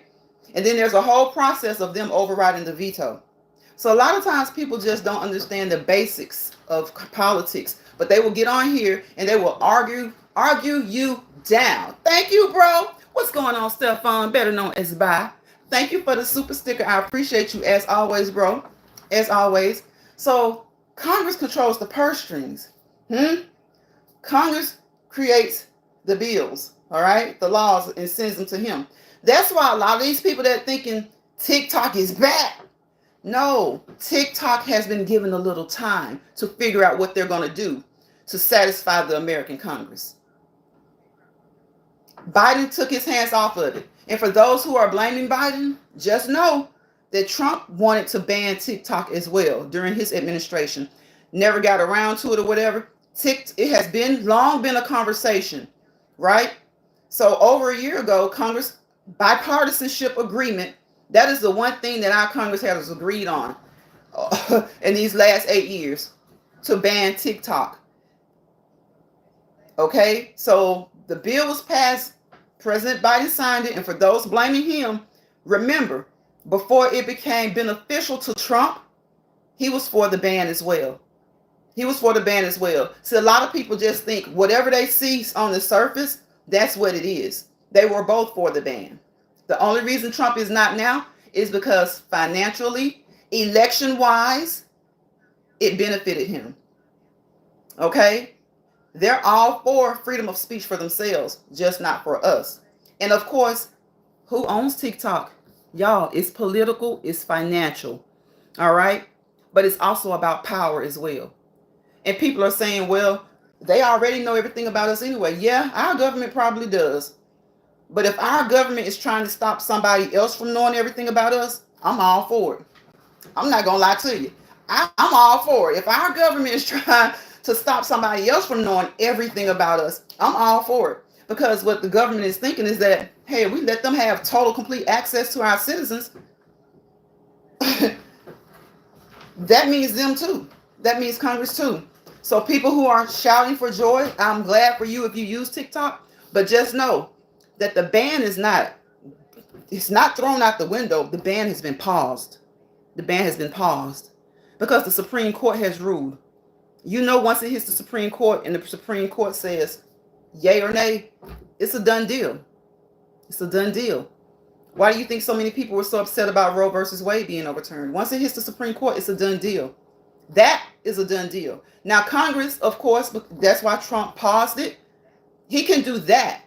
And then there's a whole process of them overriding the veto. So a lot of times people just don't understand the basics of politics, but they will get on here and they will argue you down. Thank you, bro. What's going on, Stefan? Better known as Bye. Thank you for the super sticker. I appreciate you as always, bro. As always. So Congress controls the purse strings. Congress creates the bills, all right, the laws, and sends them to him. That's why a lot of these people that are thinking TikTok is bad. No, TikTok has been given a little time to figure out what they're going to do to satisfy the American Congress. Biden took his hands off of it. And for those who are blaming Biden, just know that Trump wanted to ban TikTok as well during his administration. Never got around to it or whatever. It has long been a conversation, right? So over a year ago, Congress bipartisanship agreement. That is the one thing that our Congress has agreed on in these last 8 years, to ban TikTok. Okay, so the bill was passed. President Biden signed it. And for those blaming him, remember, before it became beneficial to Trump, he was for the ban as well. He was for the ban as well. So a lot of people just think whatever they see on the surface, that's what it is. They were both for the ban. The only reason Trump is not now is because financially, election-wise, it benefited him. Okay? They're all for freedom of speech for themselves, just not for us. And of course, who owns TikTok? Y'all, it's political, it's financial. All right? But it's also about power as well. And people are saying, well, they already know everything about us anyway. Yeah, our government probably does. But if our government is trying to stop somebody else from knowing everything about us, I'm all for it. I'm not going to lie to you. I'm all for it. If our government is trying to stop somebody else from knowing everything about us, I'm all for it. Because what the government is thinking is that, hey, we let them have total, complete access to our citizens. That means them too. That means Congress too. So people who are shouting for joy, I'm glad for you if you use TikTok. But just know that the ban is not, it's not thrown out the window. The ban has been paused. The ban has been paused because the Supreme Court has ruled. You know, once it hits the Supreme Court and the Supreme Court says yay or nay, it's a done deal. It's a done deal. Why do you think so many people were so upset about Roe versus Wade being overturned? Once it hits the Supreme Court, it's a done deal. That is a done deal. Now, Congress, of course, that's why Trump paused it. He can do that.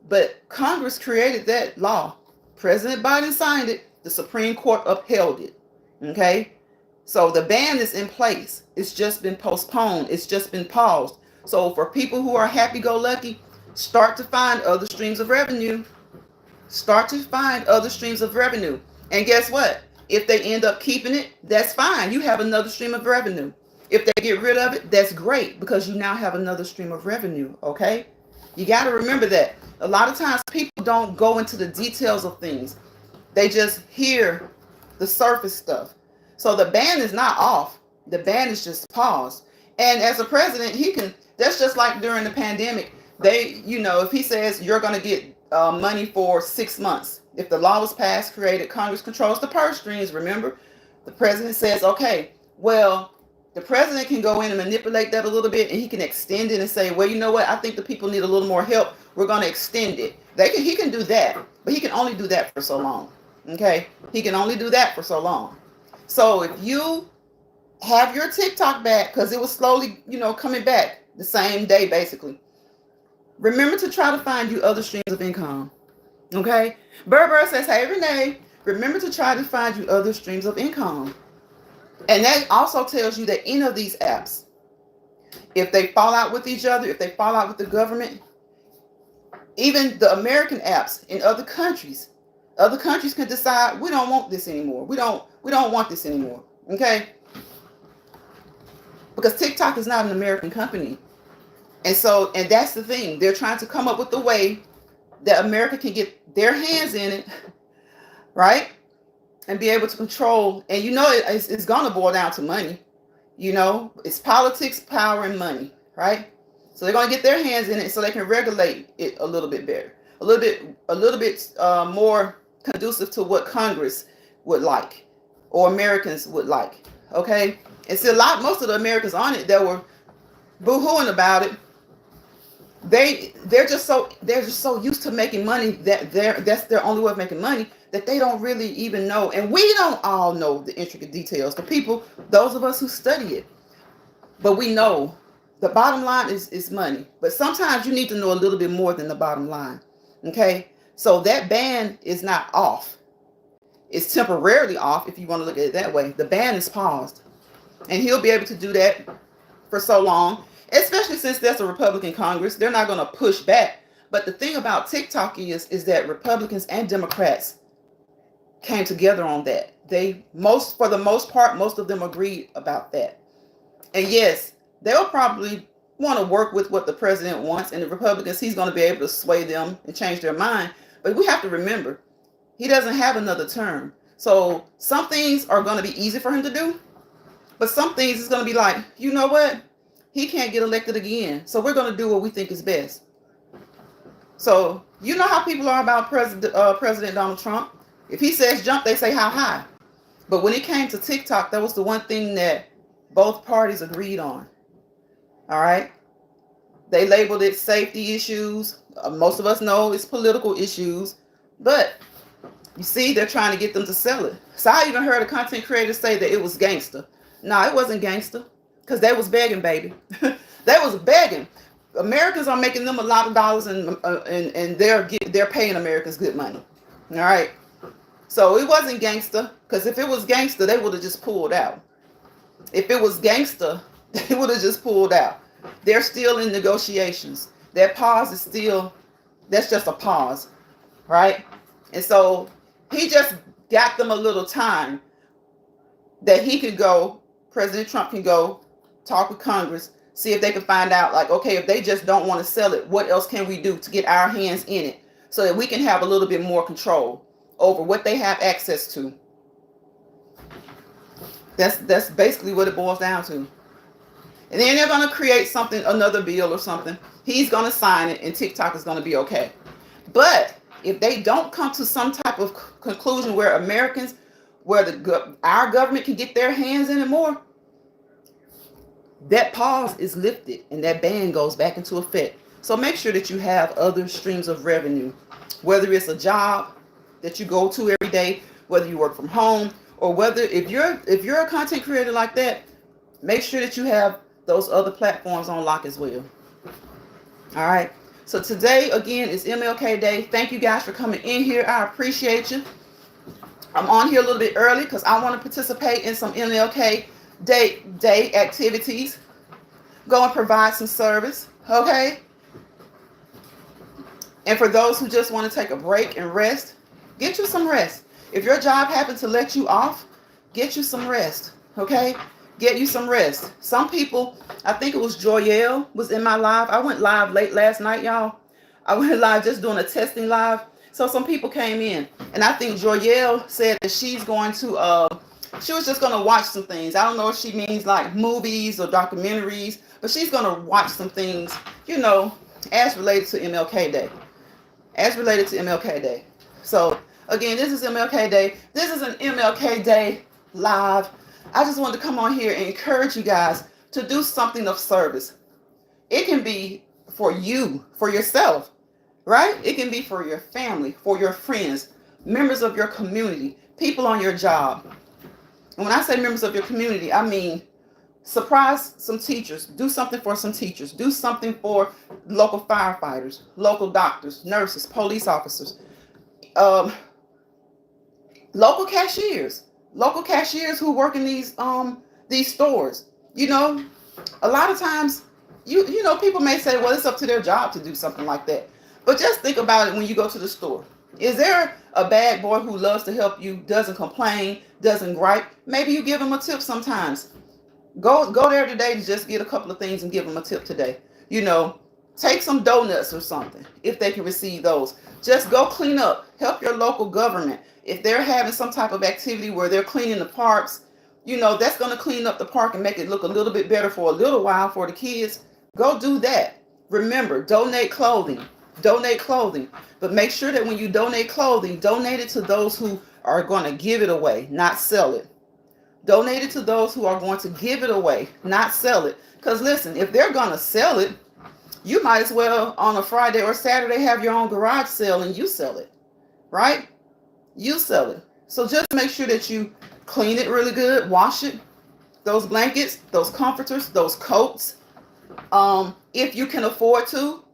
But Congress created that law. President Biden signed it. The Supreme Court upheld it. Okay? So the ban is in place. It's just been postponed. It's just been paused. So for people who are happy-go-lucky, start to find other streams of revenue. Start to find other streams of revenue. And guess what? If they end up keeping it, that's fine. You have another stream of revenue. If they get rid of it, that's great because you now have another stream of revenue. Okay? You got to remember that. A lot of times people don't go into the details of things. They just hear the surface stuff. So the ban is not off. The ban is just paused. And as a president, he can, that's just like during the pandemic. They, you know, if he says you're going to get money for 6 months. If the law was passed, created, Congress controls the purse strings, remember? The president says, okay, well, the president can go in and manipulate that a little bit and he can extend it and say, well, you know what? I think the people need a little more help. We're going to extend it. He can do that, but he can only do that for so long. Okay? He can only do that for so long. So if you have your TikTok back, because it was slowly, you know, coming back the same day, basically, remember to try to find you other streams of income. Okay? Burr says, hey, Renee, remember to try to find you other streams of income. And that also tells you that any of these apps, if they fall out with each other, if they fall out with the government, even the American apps in other countries can decide, we don't want this anymore. We don't want this anymore. Okay? Because TikTok is not an American company. And that's the thing. They're trying to come up with a way that America can get their hands in it, right? And be able to control. And you know, it's going to boil down to money. You know, it's politics, power, and money, right? So they're going to get their hands in it so they can regulate it a little bit better, a little bit more conducive to what Congress would like or Americans would like. Okay, and see, most of the Americans on it that were boo-hooing about it, they're just so used to making money that that's their only way of making money that they don't really even know. And we don't all know the intricate details. The people, those of us who study it, but we know the bottom line is money. But sometimes you need to know a little bit more than the bottom line. Okay, so that ban is not off. It's temporarily off if you want to look at it that way. The ban is paused, and he'll be able to do that for so long. Especially since there's a Republican Congress, they're not going to push back. But the thing about TikTok is that Republicans and Democrats came together on that. For the most part, most of them agreed about that. And yes, they'll probably want to work with what the president wants, and the Republicans, he's going to be able to sway them and change their mind. But we have to remember, he doesn't have another term. So some things are going to be easy for him to do, but some things is going to be like, you know what? He can't get elected again. So we're going to do what we think is best. So you know how people are about President Donald Trump. If he says jump, they say how high. But when it came to TikTok, that was the one thing that both parties agreed on. All right. They labeled it safety issues. Most of us know it's political issues. But you see, they're trying to get them to sell it. So I even heard a content creator say that it was gangster. No, it wasn't gangster. Because they was begging, baby. They was begging. Americans are making them a lot of dollars, and they're paying Americans good money. All right. So it wasn't gangster. Because if it was gangster, they would have just pulled out. If it was gangster, They would have just pulled out. They're still in negotiations. That pause is still, that's just a pause, right? And so he just got them a little time that he could go, President Trump can go talk with Congress, see if they can find out, like, okay, if they just don't want to sell it, what else can we do to get our hands in it so that we can have a little bit more control over what they have access to. That's basically what it boils down to. And then they're going to create something, another bill or something. He's going to sign it, and TikTok is going to be okay. But if they don't come to some type of conclusion where Americans, where our government can get their hands in it more, that pause is lifted and that ban goes back into effect. So make sure that you have other streams of revenue, whether it's a job that you go to every day, whether you work from home, or whether if you're a content creator like that, make sure that you have those other platforms on lock as well. All right. So today, again, is MLK Day. Thank you guys for coming in here. I appreciate you. I'm on here a little bit early because I want to participate in some MLK Day activities. Go and provide some service. Okay. And for those who just want to take a break and rest, get you some rest. If your job happens to let you off, get you some rest. Okay. Get you some rest. Some people, I think it was Joyelle was in my live. I went live late last night, y'all. I went live just doing a testing live. So some people came in, and I think Joyelle said that she's going to, she was just going to watch some things. I don't know if she means like movies or documentaries, but she's going to watch some things, you know, as related to MLK Day. As related to MLK Day. So again, this is MLK Day. This is an MLK Day live. I just wanted to come on here and encourage you guys to do something of service. It can be for you, for yourself, right? It can be for your family, for your friends, members of your community, people on your job. And when I say members of your community, I mean surprise some teachers. Do something for some teachers. Do something for local firefighters, local doctors, nurses, police officers, local cashiers. Local cashiers who work in these stores. You know, a lot of times, you know, people may say, well, it's up to their job to do something like that. But just think about it when you go to the store. Is there a bad boy who loves to help you, doesn't complain, doesn't gripe? Maybe you give him a tip sometimes. Go there today to just get a couple of things and give them a tip today. You know, take some donuts or something if they can receive those. Just go clean up. Help your local government. If they're having some type of activity where they're cleaning the parks, you know, that's going to clean up the park and make it look a little bit better for a little while for the kids. Go do that. Remember, donate clothing. Donate clothing. But make sure that when you donate clothing, donate it to those who are going to give it away, not sell it. Donate it to those who are going to give it away, not sell it. Because listen, if they're going to sell it, you might as well on a Friday or Saturday have your own garage sale and you sell it, right? You sell it. So just make sure that you clean it really good, wash it. Those blankets, those comforters, those coats. If you can afford to,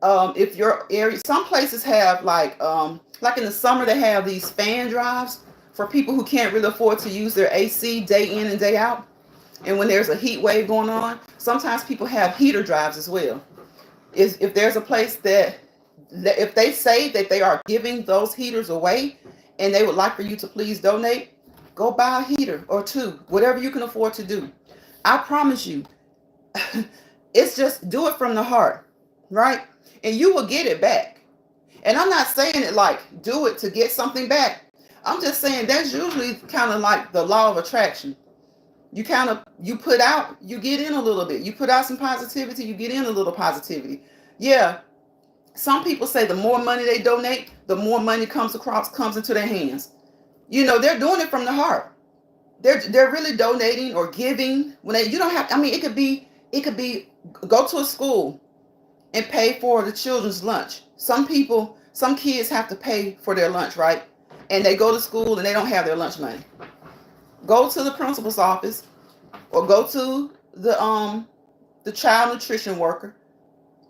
if your area, some places have like in the summer they have these fan drives for people who can't really afford to use their AC day in and day out. And when there's a heat wave going on, sometimes people have heater drives as well. If there's a place that if they say that they are giving those heaters away and they would like for you to please donate, go buy a heater or two, whatever you can afford to do. I promise you, it's just do it from the heart, right? And you will get it back. And I'm not saying it like do it to get something back. I'm just saying that's usually kind of like the law of attraction. You put out, you get in a little bit. You put out some positivity, you get in a little positivity. Yeah. Some people say the more money they donate, the more money comes into their hands. You know, they're doing it from the heart. They're really donating or giving you don't have, I mean, it could be go to a school and pay for the children's lunch. Some kids have to pay for their lunch, right? And they go to school and they don't have their lunch money. Go to the principal's office or go to the child nutrition worker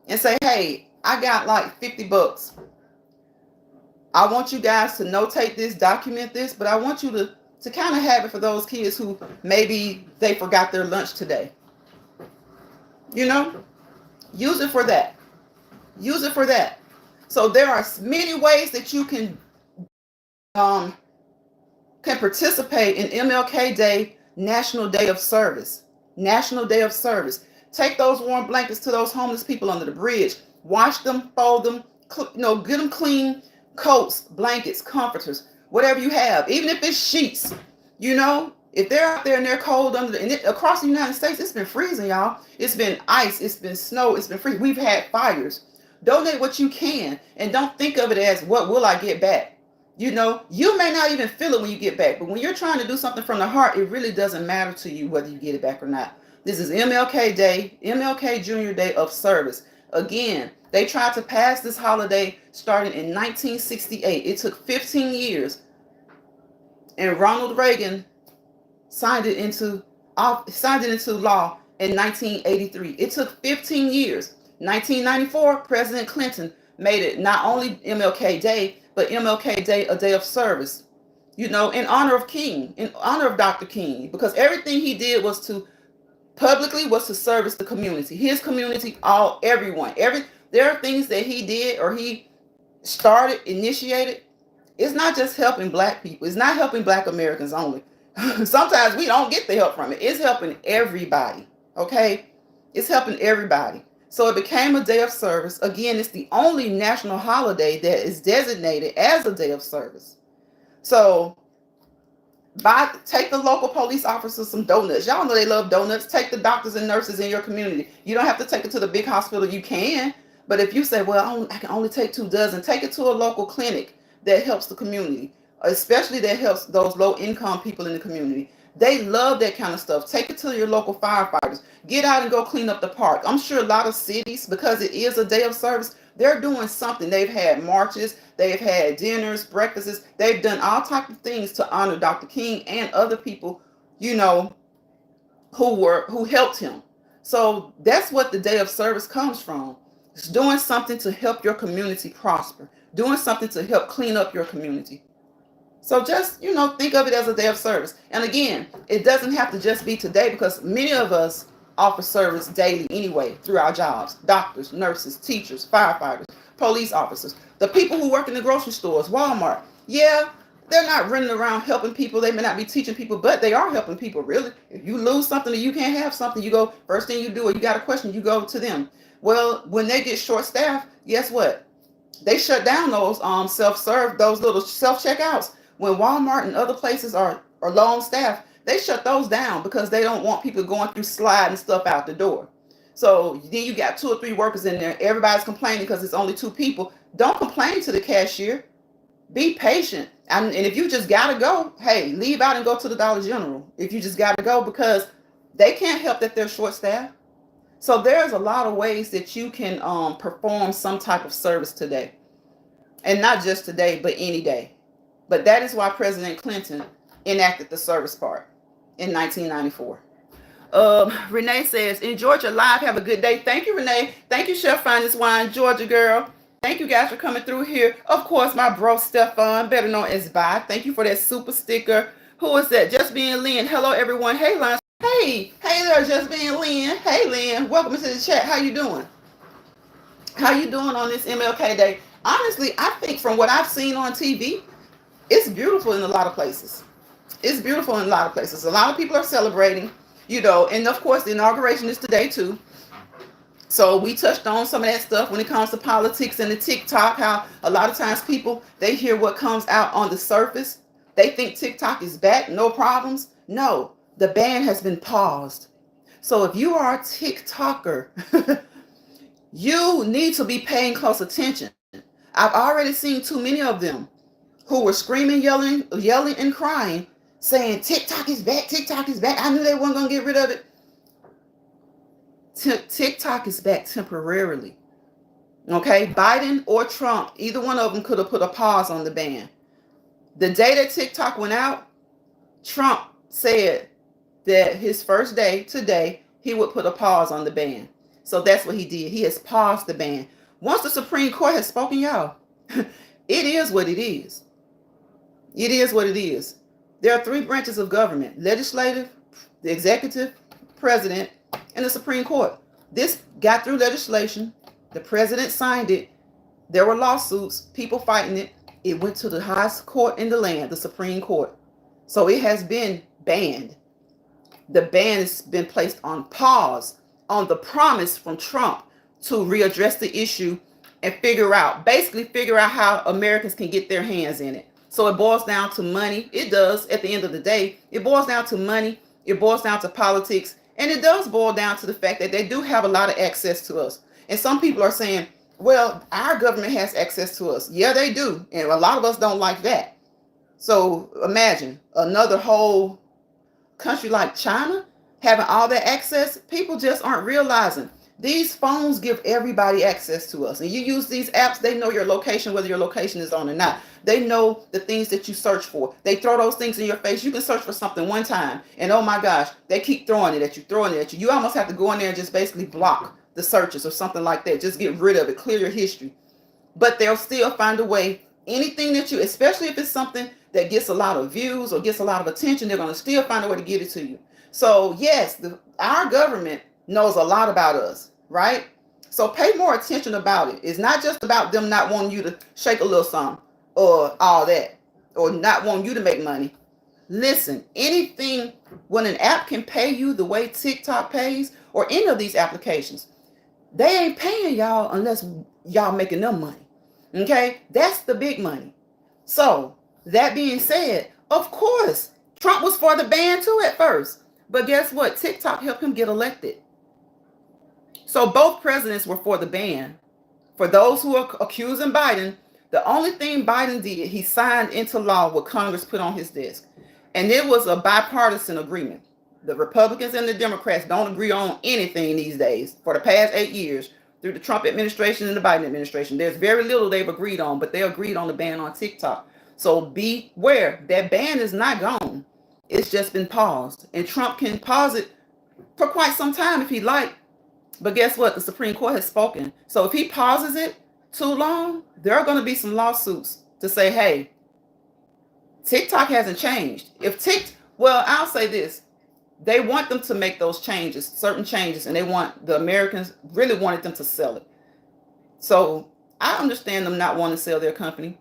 and say, hey, I got like $50. I want you guys to notate this, document this, but I want you to kind of have it for those kids who maybe they forgot their lunch today. You know, use it for that. Use it for that. So there are many ways that you um, can participate in MLK Day, National Day of Service. National Day of Service. Take those warm blankets to those homeless people under the bridge. Wash them, fold them, get them clean coats, blankets, comforters, whatever you have. Even if it's sheets, if they're out there and they're cold across the United States, it's been freezing, y'all. It's been ice, it's been snow, it's been freezing. We've had fires. Donate what you can, and don't think of it as what will I get back. You may not even feel it when you get back, but when you're trying to do something from the heart, it really doesn't matter to you whether you get it back or not. This is MLK Day, MLK Junior Day of Service. Again, they tried to pass this holiday starting in 1968. It took 15 years, and Ronald Reagan signed it into law in 1983. It took 15 years. 1994, President Clinton made it not only MLK Day, but MLK Day, a day of service, in honor of Dr. King, because everything he did was to service the community, his community, everyone. There are things that he did or he initiated. It's not just helping Black people. It's not helping Black Americans only. Sometimes we don't get the help from it. It's helping everybody. Okay? It's helping everybody. So it became a day of service. Again, it's the only national holiday that is designated as a day of service. So take the local police officers some donuts. Y'all know they love donuts. Take the doctors and nurses in your community. You don't have to take it to the big hospital. You can. But if you say, well, I can only take 2 dozen, take it to a local clinic that helps the community, especially that helps those low-income people in the community. They love that kind of stuff. Take it to your local firefighters. Get out and go clean up the park. I'm sure a lot of cities, because it is a day of service, they're doing something. They've had marches. They've had dinners, breakfasts. They've done all types of things to honor Dr. King and other people, who helped him. So that's what the day of service comes from. It's doing something to help your community prosper. Doing something to help clean up your community. So just, think of it as a day of service. And again, it doesn't have to just be today, because many of us offer service daily anyway through our jobs. Doctors, nurses, teachers, firefighters, police officers, the people who work in the grocery stores, Walmart. Yeah, they're not running around helping people. They may not be teaching people, but they are helping people, really. If you lose something or you can't have something, you go, first thing you do, or you got a question, you go to them. Well, when they get short-staffed, guess what? They shut down those self-serve, those little self-checkouts. When Walmart and other places are low on staff, they shut those down because they don't want people going through sliding stuff out the door. So then you got 2 or 3 workers in there. Everybody's complaining because it's only 2 people. Don't complain to the cashier. Be patient. And if you just got to go, hey, leave out and go to the Dollar General. If you just got to go, because they can't help that they're short-staffed. So there's a lot of ways that you can perform some type of service today. And not just today, but any day. But that is why President Clinton enacted the service part in 1994. Renee says, in Georgia live, have a good day. Thank you, Renee. Thank you, Chef Finest Wine, Georgia girl. Thank you guys for coming through here. Of course, my bro Stefan, better known as Vi. Thank you for that super sticker. Who is that? Just Being Lynn. Hello, everyone. Hey, Lon. Hey there, Just Being Lynn. Hey, Lynn. Welcome to the chat. How you doing? How you doing on this MLK Day? Honestly, I think from what I've seen on TV, it's beautiful in a lot of places. It's beautiful in a lot of places. A lot of people are celebrating, and of course the inauguration is today too. So we touched on some of that stuff when it comes to politics and the TikTok, how a lot of times people, they hear what comes out on the surface. They think TikTok is back, no problems. No, the ban has been paused. So if you are a TikToker, you need to be paying close attention. I've already seen too many of them who were screaming, yelling and crying, saying, TikTok is back, TikTok is back. I knew they weren't going to get rid of it. TikTok is back temporarily. Okay? Biden or Trump, either one of them could have put a pause on the ban. The day that TikTok went out, Trump said that his first day, today, he would put a pause on the ban. So that's what he did. He has paused the ban. Once the Supreme Court has spoken, y'all, it is what it is. It is what it is. There are 3 branches of government: legislative, the executive, president, and the Supreme Court. This got through legislation. The president signed it. There were lawsuits, people fighting it. It went to the highest court in the land, the Supreme Court. So it has been banned. The ban has been placed on pause on the promise from Trump to readdress the issue and basically figure out how Americans can get their hands in it. So it boils down to money. It does at the end of the day. It boils down to money. It boils down to politics. And it does boil down to the fact that they do have a lot of access to us. And some people are saying, well, our government has access to us. Yeah, they do. And a lot of us don't like that. So imagine another whole country like China having all that access. People just aren't realizing these phones give everybody access to us. And you use these apps, they know your location, whether your location is on or not. They know the things that you search for. They throw those things in your face. You can search for something one time and oh my gosh, they keep throwing it at you. You almost have to go in there and just basically block the searches or something like that. Just get rid of it, clear your history. But they'll still find a way. Anything that you, especially if it's something that gets a lot of views or gets a lot of attention, they're going to still find a way to get it to you. So yes, our government knows a lot about us, right? So pay more attention about it. It's not just about them not wanting you to shake a little something or all that, or not wanting you to make money. Listen, anything, when an app can pay you the way TikTok pays or any of these applications, they ain't paying y'all unless y'all making them money. Okay? That's the big money. So that being said, of course, Trump was for the ban too at first. But guess what? TikTok helped him get elected. So both presidents were for the ban. For those who are accusing Biden, the only thing Biden did, he signed into law what Congress put on his desk. And it was a bipartisan agreement. The Republicans and the Democrats don't agree on anything these days. For the past 8 years, through the Trump administration and the Biden administration, there's very little they've agreed on, but they agreed on the ban on TikTok. So beware, that ban is not gone. It's just been paused. And Trump can pause it for quite some time if he like. But guess what? The Supreme Court has spoken. So if he pauses it too long, there are going to be some lawsuits to say, hey, TikTok hasn't changed. Well, I'll say this. They want them to make those changes, certain changes, and the Americans really wanted them to sell it. So I understand them not wanting to sell their company.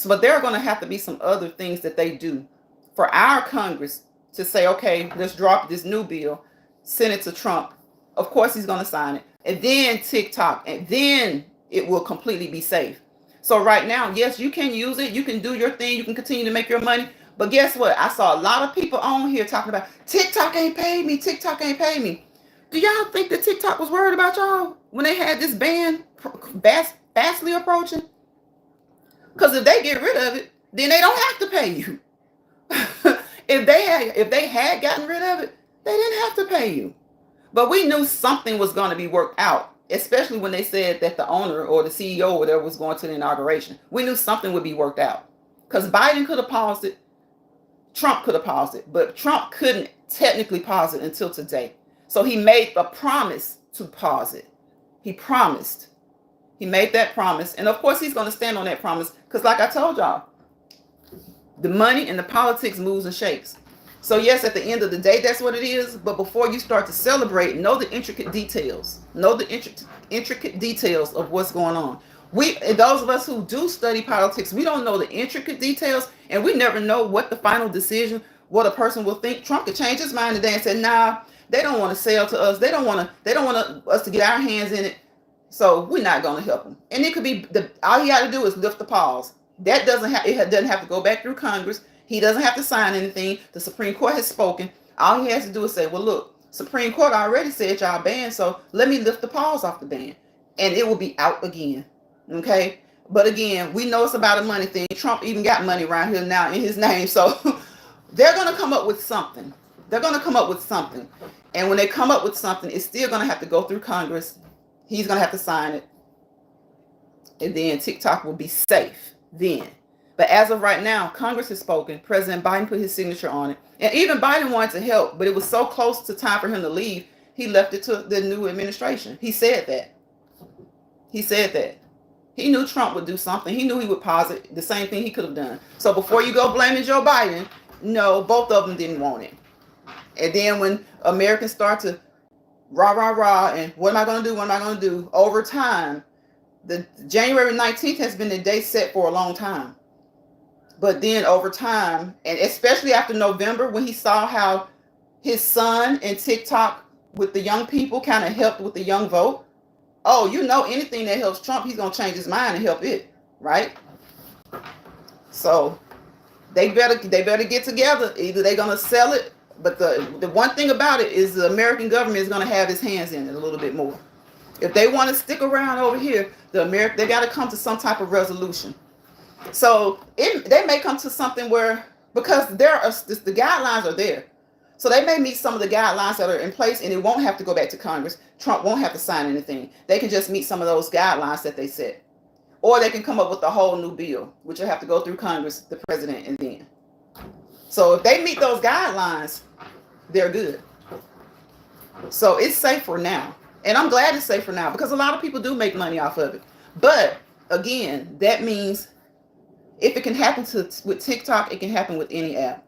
But there are going to have to be some other things that they do for our Congress to say, okay, let's drop this new bill, send it to Trump. Of course, he's going to sign it. And then TikTok, and then it will completely be safe. So right now, yes, you can use it. You can do your thing. You can continue to make your money. But guess what? I saw a lot of people on here talking about TikTok ain't paid me. TikTok ain't paid me. Do y'all think that TikTok was worried about y'all when they had this ban fastly approaching? Because if they get rid of it, then they don't have to pay you. If they had gotten rid of it, they didn't have to pay you. But we knew something was going to be worked out, especially when they said that the owner or the CEO or whatever was going to the inauguration. We knew something would be worked out. Because Biden could have paused it. Trump could have paused it. But Trump couldn't technically pause it until today. So he made the promise to pause it. He promised. He made that promise. And of course, he's going to stand on that promise. Because like I told y'all, the money and the politics moves and shakes. So yes, at the end of the day, that's what it is. But before you start to celebrate, know the intricate details. Know the intricate details of what's going on. Those of us who do study politics, we don't know the intricate details, and we never know what the final decision, what a person will think. Trump could change his mind today and say, nah, they don't want to sell to us. They don't want us to get our hands in it. So we're not going to help them. And it could be all he got to do is lift the pause. It doesn't have to go back through Congress. He doesn't have to sign anything. The Supreme Court has spoken. All he has to do is say, well, look, Supreme Court already said y'all banned, so let me lift the pause off the ban. And it will be out again. Okay? But again, we know it's about a money thing. Trump even got money around here now in his name. So they're going to come up with something. And when they come up with something, it's still going to have to go through Congress. He's going to have to sign it. And then TikTok will be safe then. But as of right now, Congress has spoken. President Biden put his signature on it. And even Biden wanted to help, but it was so close to time for him to leave, he left it to the new administration. He said that. He knew Trump would do something. He knew he would pause it. The same thing he could have done. So before you go blaming Joe Biden, no, both of them didn't want it. And then when Americans start to rah, rah, rah, and what am I going to do? What am I going to do? Over time, the January 19th has been the day set for a long time. But then over time, and especially after November, when he saw how his son and TikTok with the young people kind of helped with the young vote. Oh, you know, anything that helps Trump, he's going to change his mind and help it, right? So they better get together. Either they're going to sell it, but the one thing about it is the American government is going to have his hands in it a little bit more. If they want to stick around over here, they got to come to some type of resolution. So they may come to something where, because the guidelines are there. So they may meet some of the guidelines that are in place, and it won't have to go back to Congress. Trump won't have to sign anything. They can just meet some of those guidelines that they set. Or they can come up with a whole new bill, which will have to go through Congress, the president, and then. So if they meet those guidelines, they're good. So it's safer now. And I'm glad it's safer now, because a lot of people do make money off of it. But again, that means if it can happen with TikTok, it can happen with any app.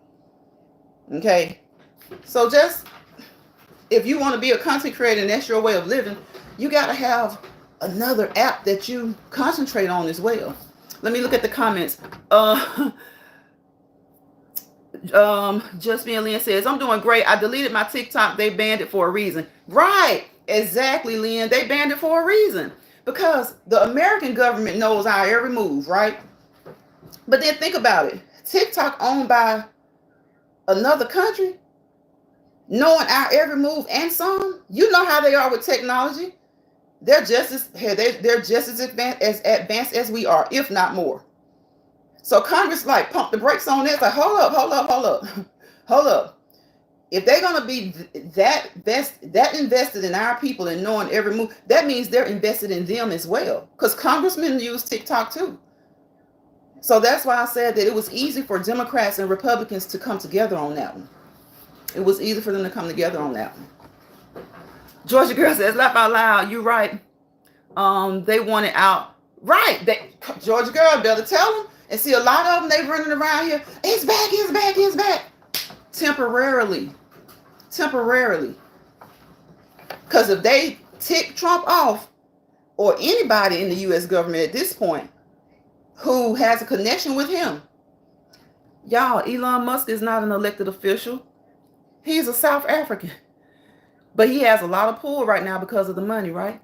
Okay? So just, if you want to be a content creator and that's your way of living, you got to have another app that you concentrate on as well. Let me look at the comments. Just being Lynn says, I'm doing great. I deleted my TikTok. They banned it for a reason. Right. Exactly, Lynn. They banned it for a reason. Because the American government knows our every move, right? But then think about it. TikTok owned by another country, knowing our every move and some. You know how they are with technology. They're just as advanced as we are, if not more. So Congress like pump the brakes on this. Like, hold up. If they're gonna be that invested in our people and knowing every move, that means they're invested in them as well. Because congressmen use TikTok too. So that's why I said that it was easy for Democrats and Republicans to come together on that one. It was easy for them to come together on that one. Georgia girl says, laugh out loud. You're right. They want it out. Right. Georgia girl, better tell them. And see, a lot of them, they running around here. It's back. Temporarily. Because if they tick Trump off, or anybody in the U.S. government at this point who has a connection with him, y'all, Elon Musk is not an elected official. He's a South African. But he has a lot of pull right now because of the money, right?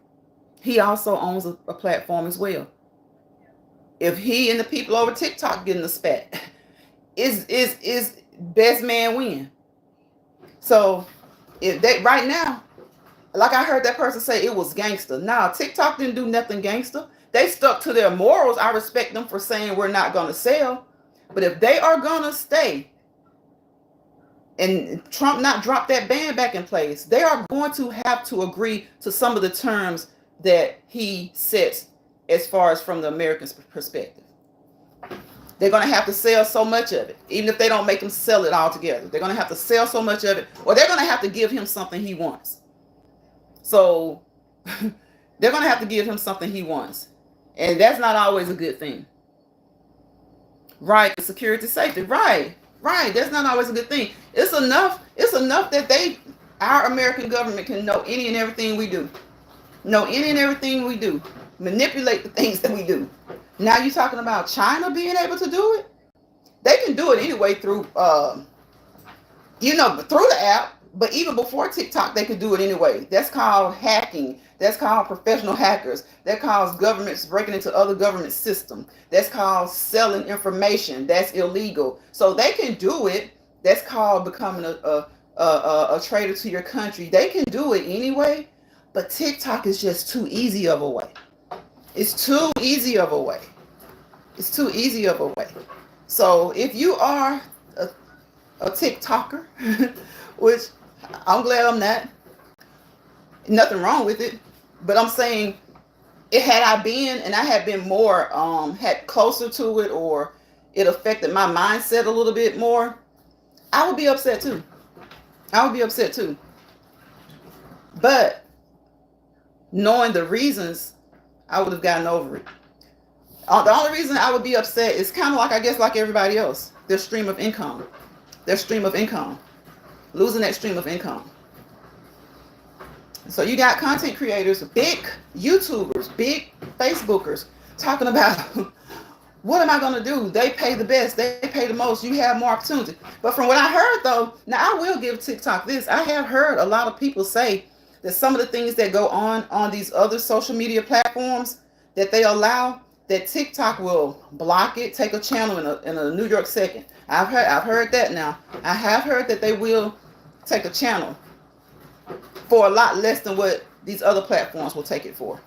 He also owns a platform as well. If he and the people over TikTok getting the spat, is best man win. So if they right now, like I heard that person say it was gangster. Now TikTok didn't do nothing gangster. They stuck to their morals. I respect them for saying we're not going to sell. But if they are going to stay and Trump not drop that ban back in place, they are going to have to agree to some of the terms that he sets as far as from the American's perspective. They're going to have to sell so much of it, even if they don't make him sell it all together. They're going to have to sell so much of it, or they're going to have to give him something he wants. So they're going to have to give him something he wants. And that's not always a good thing. Right, security, safety, right. That's not always a good thing. It's enough that our American government can know any and everything we do. Manipulate the things that we do. Now you're talking about China being able to do it? They can do it anyway through through the app, but even before TikTok, they could do it anyway. That's called hacking. That's called professional hackers. That calls governments breaking into other government systems. That's called selling information. That's illegal. So they can do it. That's called becoming a traitor to your country. They can do it anyway, but TikTok is just too easy of a way. It's too easy of a way. So if you are a TikToker, which I'm glad I'm not, nothing wrong with it, but I'm saying had I been more, had closer to it, or it affected my mindset a little bit more, I would be upset too. But knowing the reasons, I would have gotten over it. The only reason I would be upset is kind of like, I guess, like everybody else, their stream of income. Losing that stream of income. So you got content creators, big YouTubers, big Facebookers talking about what am I going to do? They pay the best. They pay the most. You have more opportunity. But from what I heard, though, now I will give TikTok this. I have heard a lot of people say that some of the things that go on these other social media platforms that they allow, that TikTok will block it, take a channel in a New York second. I've heard that now. I have heard that they will take a channel for a lot less than what these other platforms will take it for.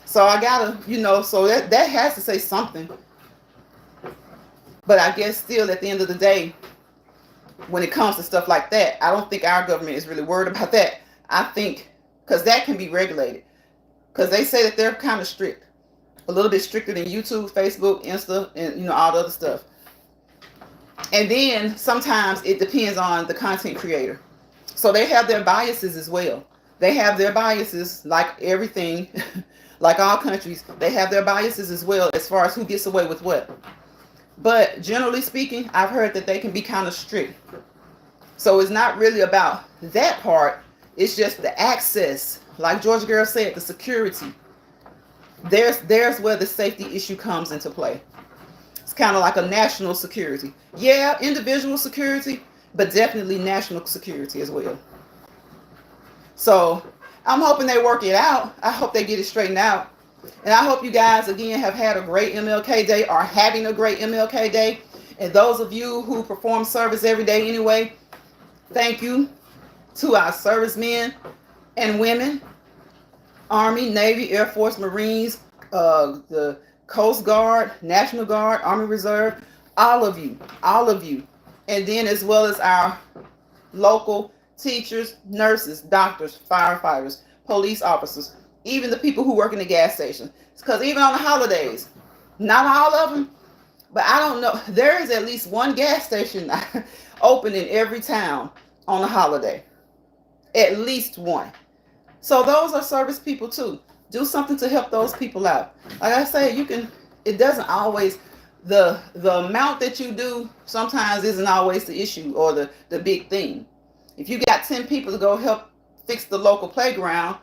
So I gotta, so that has to say something. But I guess still at the end of the day, when it comes to stuff like that, I don't think our government is really worried about that. I think, because that can be regulated. Because they say that they're kind of strict. A little bit stricter than YouTube, Facebook, Insta, and all the other stuff. And then sometimes it depends on the content creator. So they have their biases as well. They have their biases, like everything, like all countries. They have their biases as well as far as who gets away with what. But generally speaking, I've heard that they can be kind of strict. So it's not really about that part. It's just the access. Like Georgia Girl said, the security. There's where the safety issue comes into play. It's kind of like a national security. Yeah, individual security, but definitely national security as well. So I'm hoping they work it out. I hope they get it straightened out. And I hope you guys, again, have had a great MLK Day, or having a great MLK Day. And those of you who perform service every day anyway, thank you to our servicemen and women, Army, Navy, Air Force, Marines, the Coast Guard, National Guard, Army Reserve, all of you. And then as well as our local teachers, nurses, doctors, firefighters, police officers, even the people who work in the gas station. Because even on the holidays, not all of them, but I don't know, there is at least one gas station open in every town on a holiday. At least one. So those are service people too. Do something to help those people out. Like I say, it doesn't always, the amount that you do sometimes isn't always the issue or the big thing. If you got 10 people to go help fix the local playground,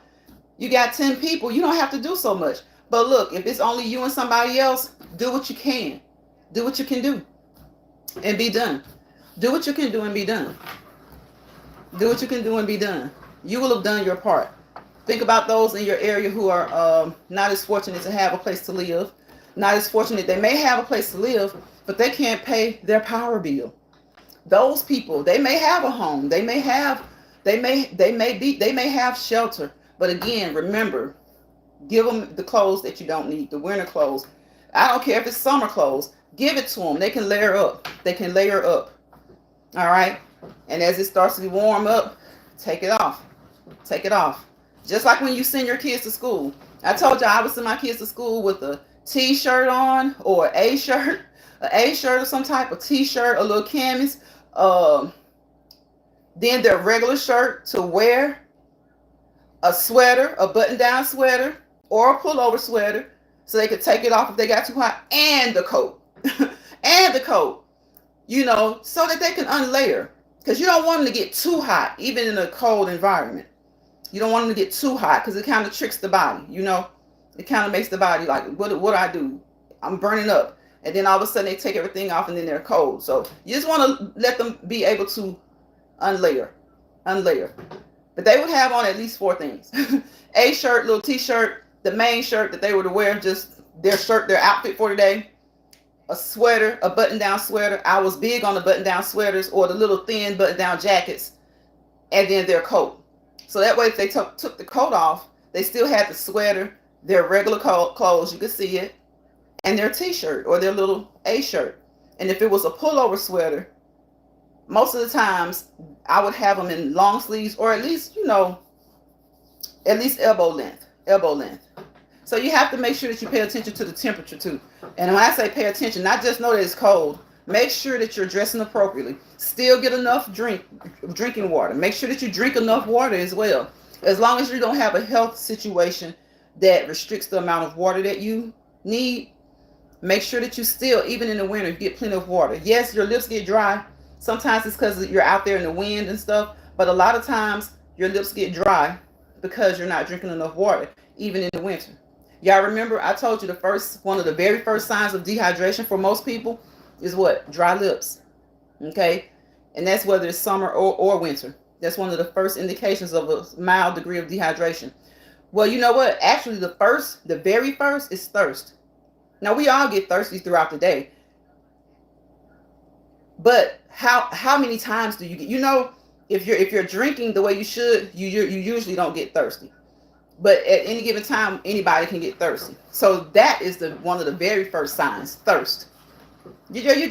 you got 10 people, you don't have to do so much. But look, if it's only you and somebody else, do what you can. Do what you can do and be done. Do what you can do and be done. Do what you can do and be done. You will have done your part. Think about those in your area who are not as fortunate to have a place to live. Not as fortunate. They may have a place to live, but they can't pay their power bill. Those people, they may have a home. They may have shelter. But again, remember, give them the clothes that you don't need, the winter clothes. I don't care if it's summer clothes. Give it to them. They can layer up. All right? And as it starts to warm up, take it off. Just like when you send your kids to school. I told you I would send my kids to school with a T-shirt on, or an A-shirt or some type of T-shirt, a little camis. Then their regular shirt to wear, a sweater, a button-down sweater, or a pullover sweater, so they could take it off if they got too hot, and the coat. So that they can unlayer. Because you don't want them to get too hot, even in a cold environment. You don't want them to get too hot, because it kind of tricks the body, It kind of makes the body like, what do I do? I'm burning up. And then all of a sudden they take everything off and then they're cold. So you just want to let them be able to unlayer. But they would have on at least 4 things. A shirt, little T-shirt, the main shirt that they were to wear, just their shirt, their outfit for today. A sweater, a button-down sweater. I was big on the button-down sweaters or the little thin button-down jackets. And then their coat. So that way if they took the coat off, they still had the sweater, their regular clothes, you could see it, and their T-shirt or their little A shirt. And if it was a pullover sweater, most of the times I would have them in long sleeves, or at least elbow length. So you have to make sure that you pay attention to the temperature too. And when I say pay attention, not just know that it's cold. Make sure that you're dressing appropriately. Still get enough drinking water. Make sure that you drink enough water as well. As long as you don't have a health situation that restricts the amount of water that you need, make sure that you still, even in the winter, get plenty of water. Yes, your lips get dry. Sometimes it's because you're out there in the wind and stuff, but a lot of times your lips get dry because you're not drinking enough water, even in the winter. Y'all remember I told you one of the very first signs of dehydration for most people is what? Dry lips. Okay? And that's whether it's summer or winter. That's one of the first indications of a mild degree of dehydration. Well, you know what? Actually, the very first is thirst. Now, we all get thirsty throughout the day. But how many times do you get? You know, if you're drinking the way you should, you usually don't get thirsty. But at any given time, anybody can get thirsty. So that is one of the very first signs, thirst.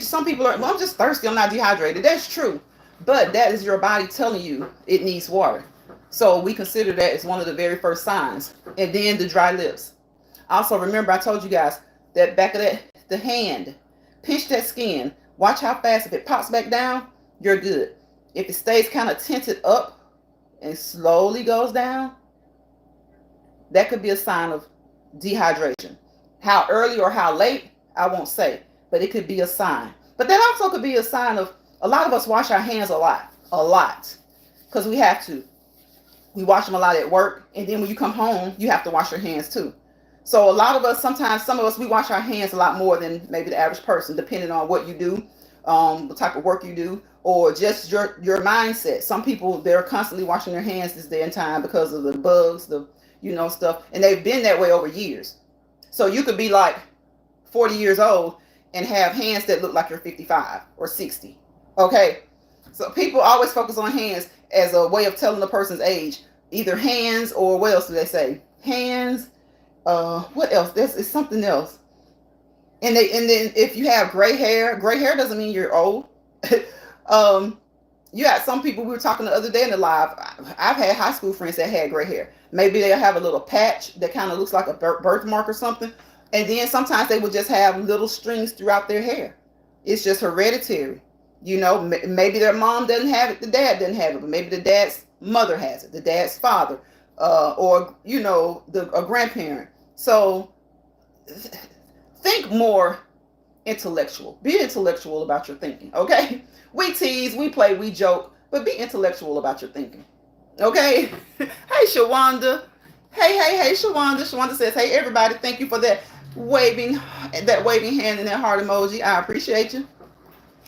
Some people are, well, I'm just thirsty, I'm not dehydrated. That's true. But that is your body telling you it needs water. So we consider that as one of the very first signs. And then the dry lips. Also, remember I told you guys that back of the hand, pinch that skin. Watch how fast, if it pops back down, you're good. If it stays kind of tinted up and slowly goes down, that could be a sign of dehydration. How early or how late, I won't say, but it could be a sign. But that also could be a sign of, a lot of us wash our hands a lot, because we have to. We wash them a lot at work, and then when you come home, you have to wash your hands too. So a lot of us, sometimes some of us, we wash our hands a lot more than maybe the average person, depending on what you do, the type of work you do, or just your mindset. Some people, they're constantly washing their hands this day and time because of the bugs, stuff, and they've been that way over years. So you could be like 40 years old and have hands that look like you're 55 or 60. Okay, so people always focus on hands as a way of telling a person's age. Either hands, or what else do they say? Hands. What else? It's something else. And then if you have gray hair doesn't mean you're old. You got some people, we were talking the other day in the live. I've had high school friends that had gray hair. Maybe they'll have a little patch that kind of looks like a birthmark or something. And then sometimes they would just have little strings throughout their hair. It's just hereditary. Maybe their mom doesn't have it, the dad doesn't have it, but maybe the dad's mother has it, the dad's father, or a grandparent. So think more intellectual. Be intellectual about your thinking, okay? We tease, we play, we joke, but be intellectual about your thinking, okay? Hey, Shawanda. Hey, Shawanda. Shawanda says, hey, everybody, thank you for that waving hand and that heart emoji. I appreciate you.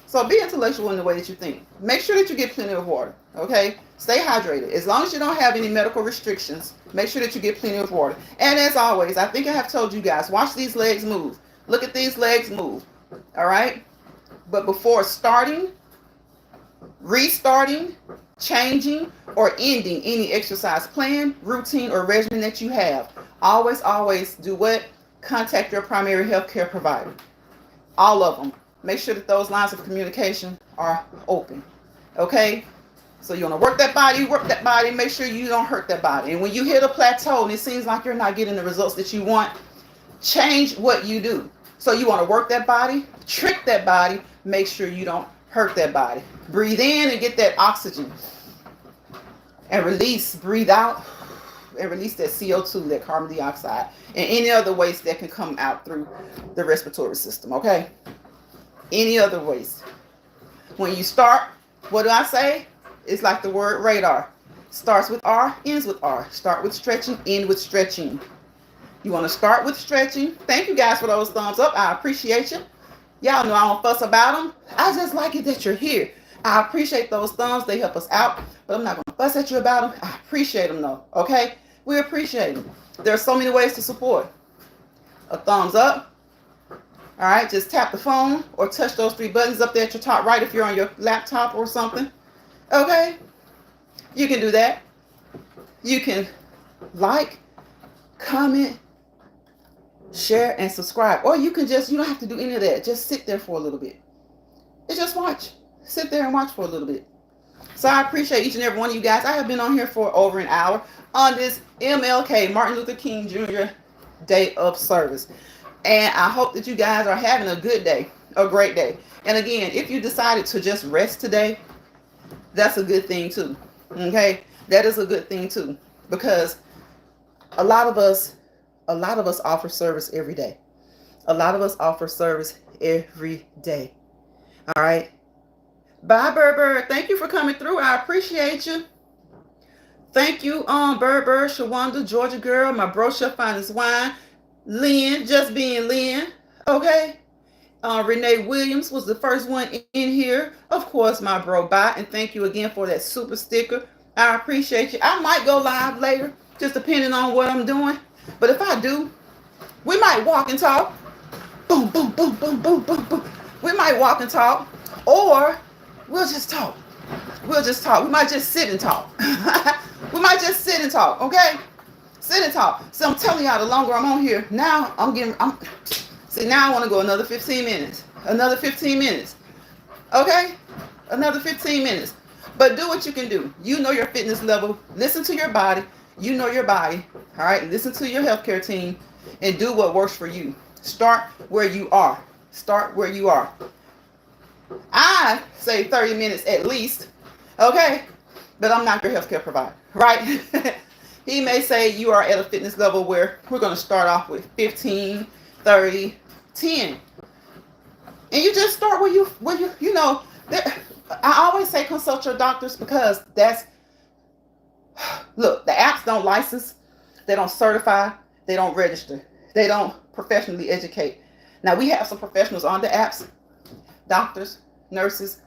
So be intellectual in the way that you think. Make sure that you get plenty of water, okay? Stay hydrated. As long as you don't have any medical restrictions, make sure that you get plenty of water. And as always, I think I have told you guys, watch these legs move. Look at these legs move, all right? But before starting, restarting, changing, or ending any exercise plan, routine, or regimen that you have, always do what? Contact your primary healthcare provider. All of them. Make sure that those lines of communication are open. Okay? So you want to work that body, make sure you don't hurt that body. And when you hit a plateau and it seems like you're not getting the results that you want, change what you do. So you want to work that body, trick that body, make sure you don't hurt that body. Breathe in and get that oxygen. And breathe out, and release that CO2, that carbon dioxide, and any other waste that can come out through the respiratory system, okay? Any other waste. When you start, what do I say? It's like the word radar. Starts with R, ends with R. Start with stretching, end with stretching. You want to start with stretching. Thank you guys for those thumbs up. I appreciate you. Y'all know I don't fuss about them. I just like it that you're here. I appreciate those thumbs. They help us out. But I'm not going to fuss at you about them. I appreciate them though. Okay? We appreciate them. There are so many ways to support. A thumbs up. All right, just tap the phone or touch those 3 buttons up there at your top right if you're on your laptop or something. Okay? You can do that. You can like, comment, share, and subscribe. Or you can you don't have to do any of that. Just sit there for a little bit. And just watch. Sit there and watch for a little bit. So I appreciate each and every one of you guys. I have been on here for over an hour on this MLK, Martin Luther King Jr. Day of Service. And I hope that you guys are having a good day, a great day. And again, if you decided to just rest today, that's a good thing too. Okay? That is a good thing too. Because a lot of us offer service every day. A lot of us offer service every day. All right? Bye, Berber. Thank you for coming through. I appreciate you. Thank you, Bird, Shawanda, Georgia Girl, my brochure, Finest Wine, Lynn, just being Lynn. Okay. Renee Williams was the first one in here. Of course, my bro, bye. And thank you again for that super sticker. I appreciate you. I might go live later, just depending on what I'm doing. But if I do, we might walk and talk. Boom, boom, boom, boom, boom, boom, boom. We might walk and talk. Or we'll just talk. We'll just talk. We might just sit and talk. We might just sit and talk, okay? Sit and talk. So I'm telling y'all, the longer I'm on here, now see, now I want to go another 15 minutes. Another 15 minutes. Okay? Another 15 minutes. But do what you can do. You know your fitness level. Listen to your body. You know your body. All right? Listen to your healthcare team and do what works for you. Start where you are. Start where you are. I say 30 minutes at least. Okay? But I'm not your healthcare provider. Right? He may say you are at a fitness level where we're going to start off with 15, 30, 10. And you just start where you know, I always say consult your doctors because look, the apps don't license, they don't certify, they don't register, they don't professionally educate. Now, we have some professionals on the apps, doctors, nurses,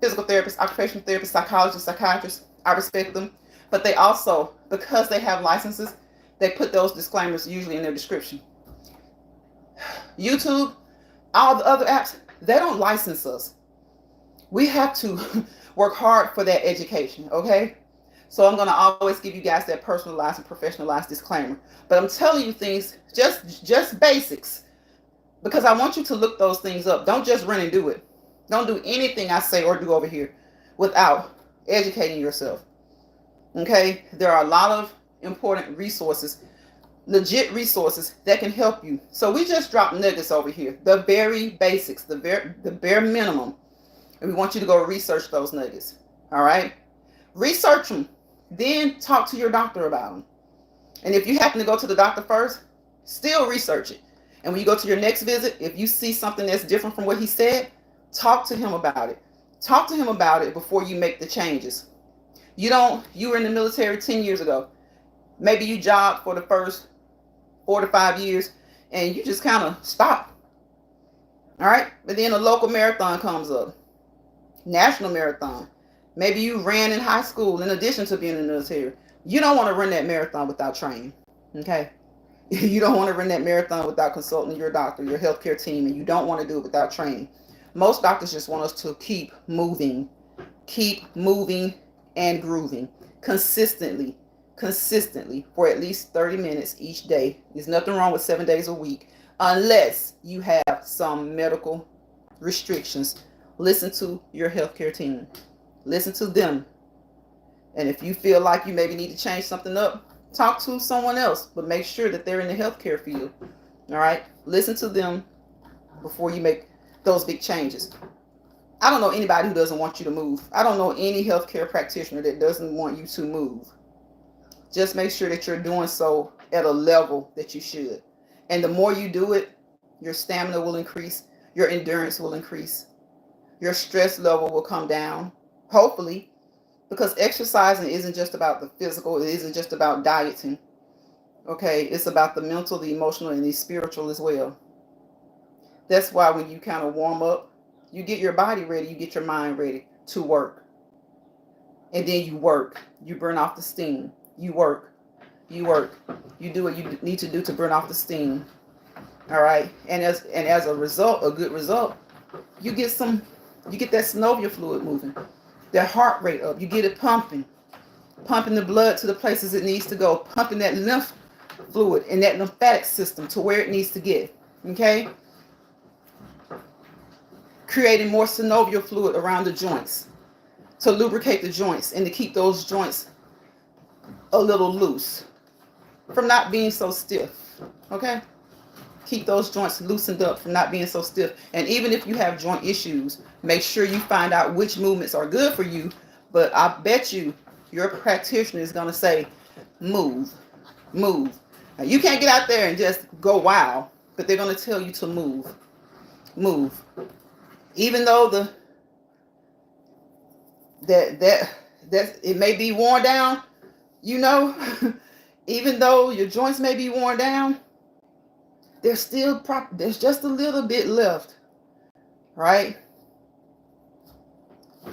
physical therapists, occupational therapists, psychologists, psychiatrists. I respect them. But they also, because they have licenses, they put those disclaimers usually in their description. YouTube, all the other apps, they don't license us. We have to work hard for that education, okay? So I'm going to always give you guys that personalized and professionalized disclaimer. But I'm telling you things, just basics, because I want you to look those things up. Don't just run and do it. Don't do anything I say or do over here without educating yourself. Okay? There are a lot of important resources, legit resources that can help you. So we just dropped nuggets over here. The very basics, the bare minimum. And we want you to go research those nuggets. All right? Research them. Then talk to your doctor about them. And if you happen to go to the doctor first, still research it. And when you go to your next visit, if you see something that's different from what he said, talk to him about it. Talk to him about it before you make the changes. You were in the military 10 years ago. Maybe you jogged for the first 4 to 5 years and you just kind of stop. All right? But then a local marathon comes up. National marathon. Maybe you ran in high school in addition to being in the military. You don't want to run that marathon without training. Okay? You don't want to run that marathon without consulting your doctor, your healthcare team, and you don't want to do it without training. Most doctors just want us to keep moving and grooving consistently for at least 30 minutes each day. There's nothing wrong with 7 days a week unless you have some medical restrictions. Listen to your healthcare team. Listen to them. And if you feel like you maybe need to change something up, talk to someone else, but make sure that they're in the healthcare field. All right? Listen to them before you make those big changes. I don't know anybody who doesn't want you to move. I don't know any healthcare practitioner that doesn't want you to move. Just make sure that you're doing so at a level that you should. And the more you do it, your stamina will increase, your endurance will increase, your stress level will come down, hopefully, because exercising isn't just about the physical, it isn't just about dieting. Okay, it's about the mental, the emotional, and the spiritual as well. That's why when you kind of warm up, you get your body ready, you get your mind ready to work. And then you work. You burn off the steam. You work. You do what you need to do to burn off the steam. All right? And as a result, a good result, you get that synovial fluid moving. That heart rate up. You get it pumping the blood to the places it needs to go, pumping that lymph fluid and that lymphatic system to where it needs to get. Okay? Creating more synovial fluid around the joints to lubricate the joints and to keep those joints a little loose from not being so stiff. Okay? Keep those joints loosened up from not being so stiff. And even if you have joint issues, make sure you find out which movements are good for you. But I bet you your practitioner is going to say, move. Now, you can't get out there and just go wild, but they're going to tell you to move. Even though that it may be worn down, You know, even though your joints may be worn down, there's just a little bit left, right?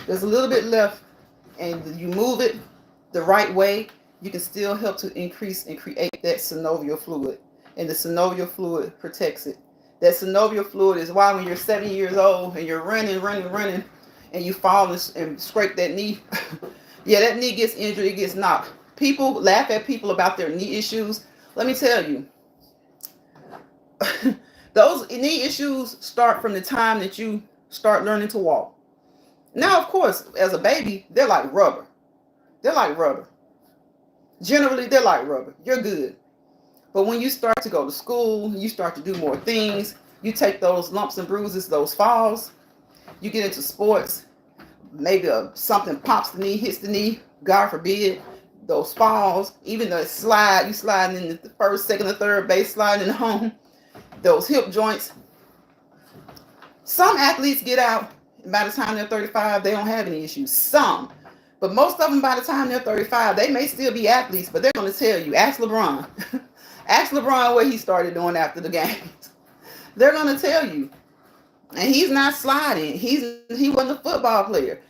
There's a little bit left, and you move it the right way, you can still help to increase and create that synovial fluid. And the synovial fluid protects it. That synovial fluid is why when you're 7 years old and you're running, and you fall and scrape that knee, yeah, that knee gets injured, it gets knocked. People laugh at people about their knee issues. Let me tell you, those knee issues start from the time that you start learning to walk. Now, of course, as a baby, they're like rubber. They're like rubber. Generally, they're like rubber. You're good. But when you start to go to school, you start to do more things, you take those lumps and bruises, those falls, you get into sports, maybe something pops the knee, hits the knee, God forbid, those falls, even the slide, you sliding in the first, second, or third base, sliding in home, those hip joints. Some athletes get out, and by the time they're 35, they don't have any issues. Some. But most of them, by the time they're 35, they may still be athletes, but they're going to tell you, ask LeBron. Ask LeBron what he started doing after the games. They're going to tell you. And he's not sliding. He wasn't a football player.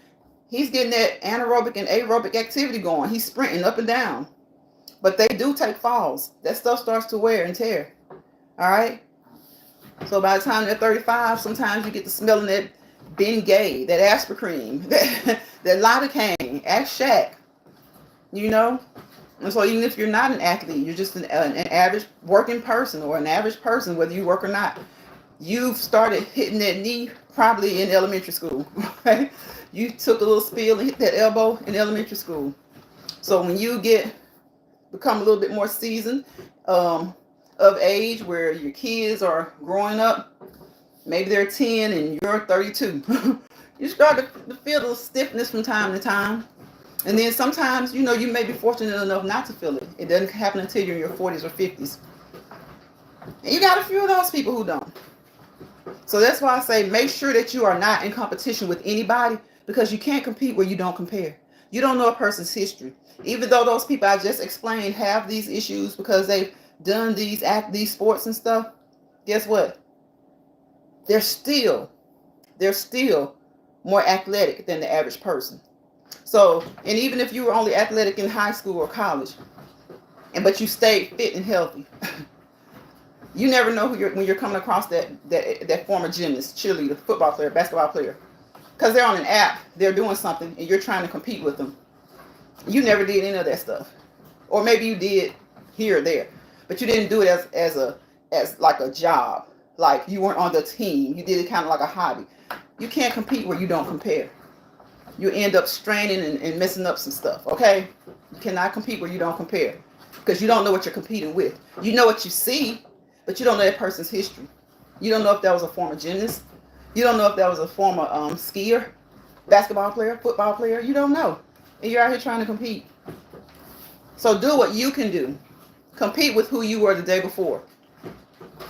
He's getting that anaerobic and aerobic activity going. He's sprinting up and down. But they do take falls. That stuff starts to wear and tear. All right? So by the time they're 35, sometimes you get to smelling that Bengay, that Aspercreme, that lidocaine, ask Shaq. You know? And so even if you're not an athlete, you're just an average working person or an average person, whether you work or not, you've started hitting that knee probably in elementary school. Right? You took a little spill and hit that elbow in elementary school. So when you become a little bit more seasoned of age, where your kids are growing up, maybe they're 10 and you're 32, you start to feel the stiffness from time to time. And then sometimes, you may be fortunate enough not to feel it. It doesn't happen until you're in your 40s or 50s. And you got a few of those people who don't. So that's why I say make sure that you are not in competition with anybody, because you can't compete where you don't compare. You don't know a person's history. Even though those people I just explained have these issues because they've done these sports and stuff, guess what? They're still more athletic than the average person. So, and even if you were only athletic in high school or college, but you stayed fit and healthy, you never know when you're coming across that former gymnast, cheerleader, football player, basketball player, because they're on an app, they're doing something, and you're trying to compete with them. You never did any of that stuff, or maybe you did here or there, but you didn't do it as like a job. Like you weren't on the team. You did it kind of like a hobby. You can't compete where you don't compare. You end up straining and messing up some stuff, okay? You cannot compete where you don't compare, because you don't know what you're competing with. You know what you see, but you don't know that person's history. You don't know if that was a former gymnast. You don't know if that was a former skier, basketball player, football player. You don't know. And you're out here trying to compete. So do what you can do. Compete with who you were the day before.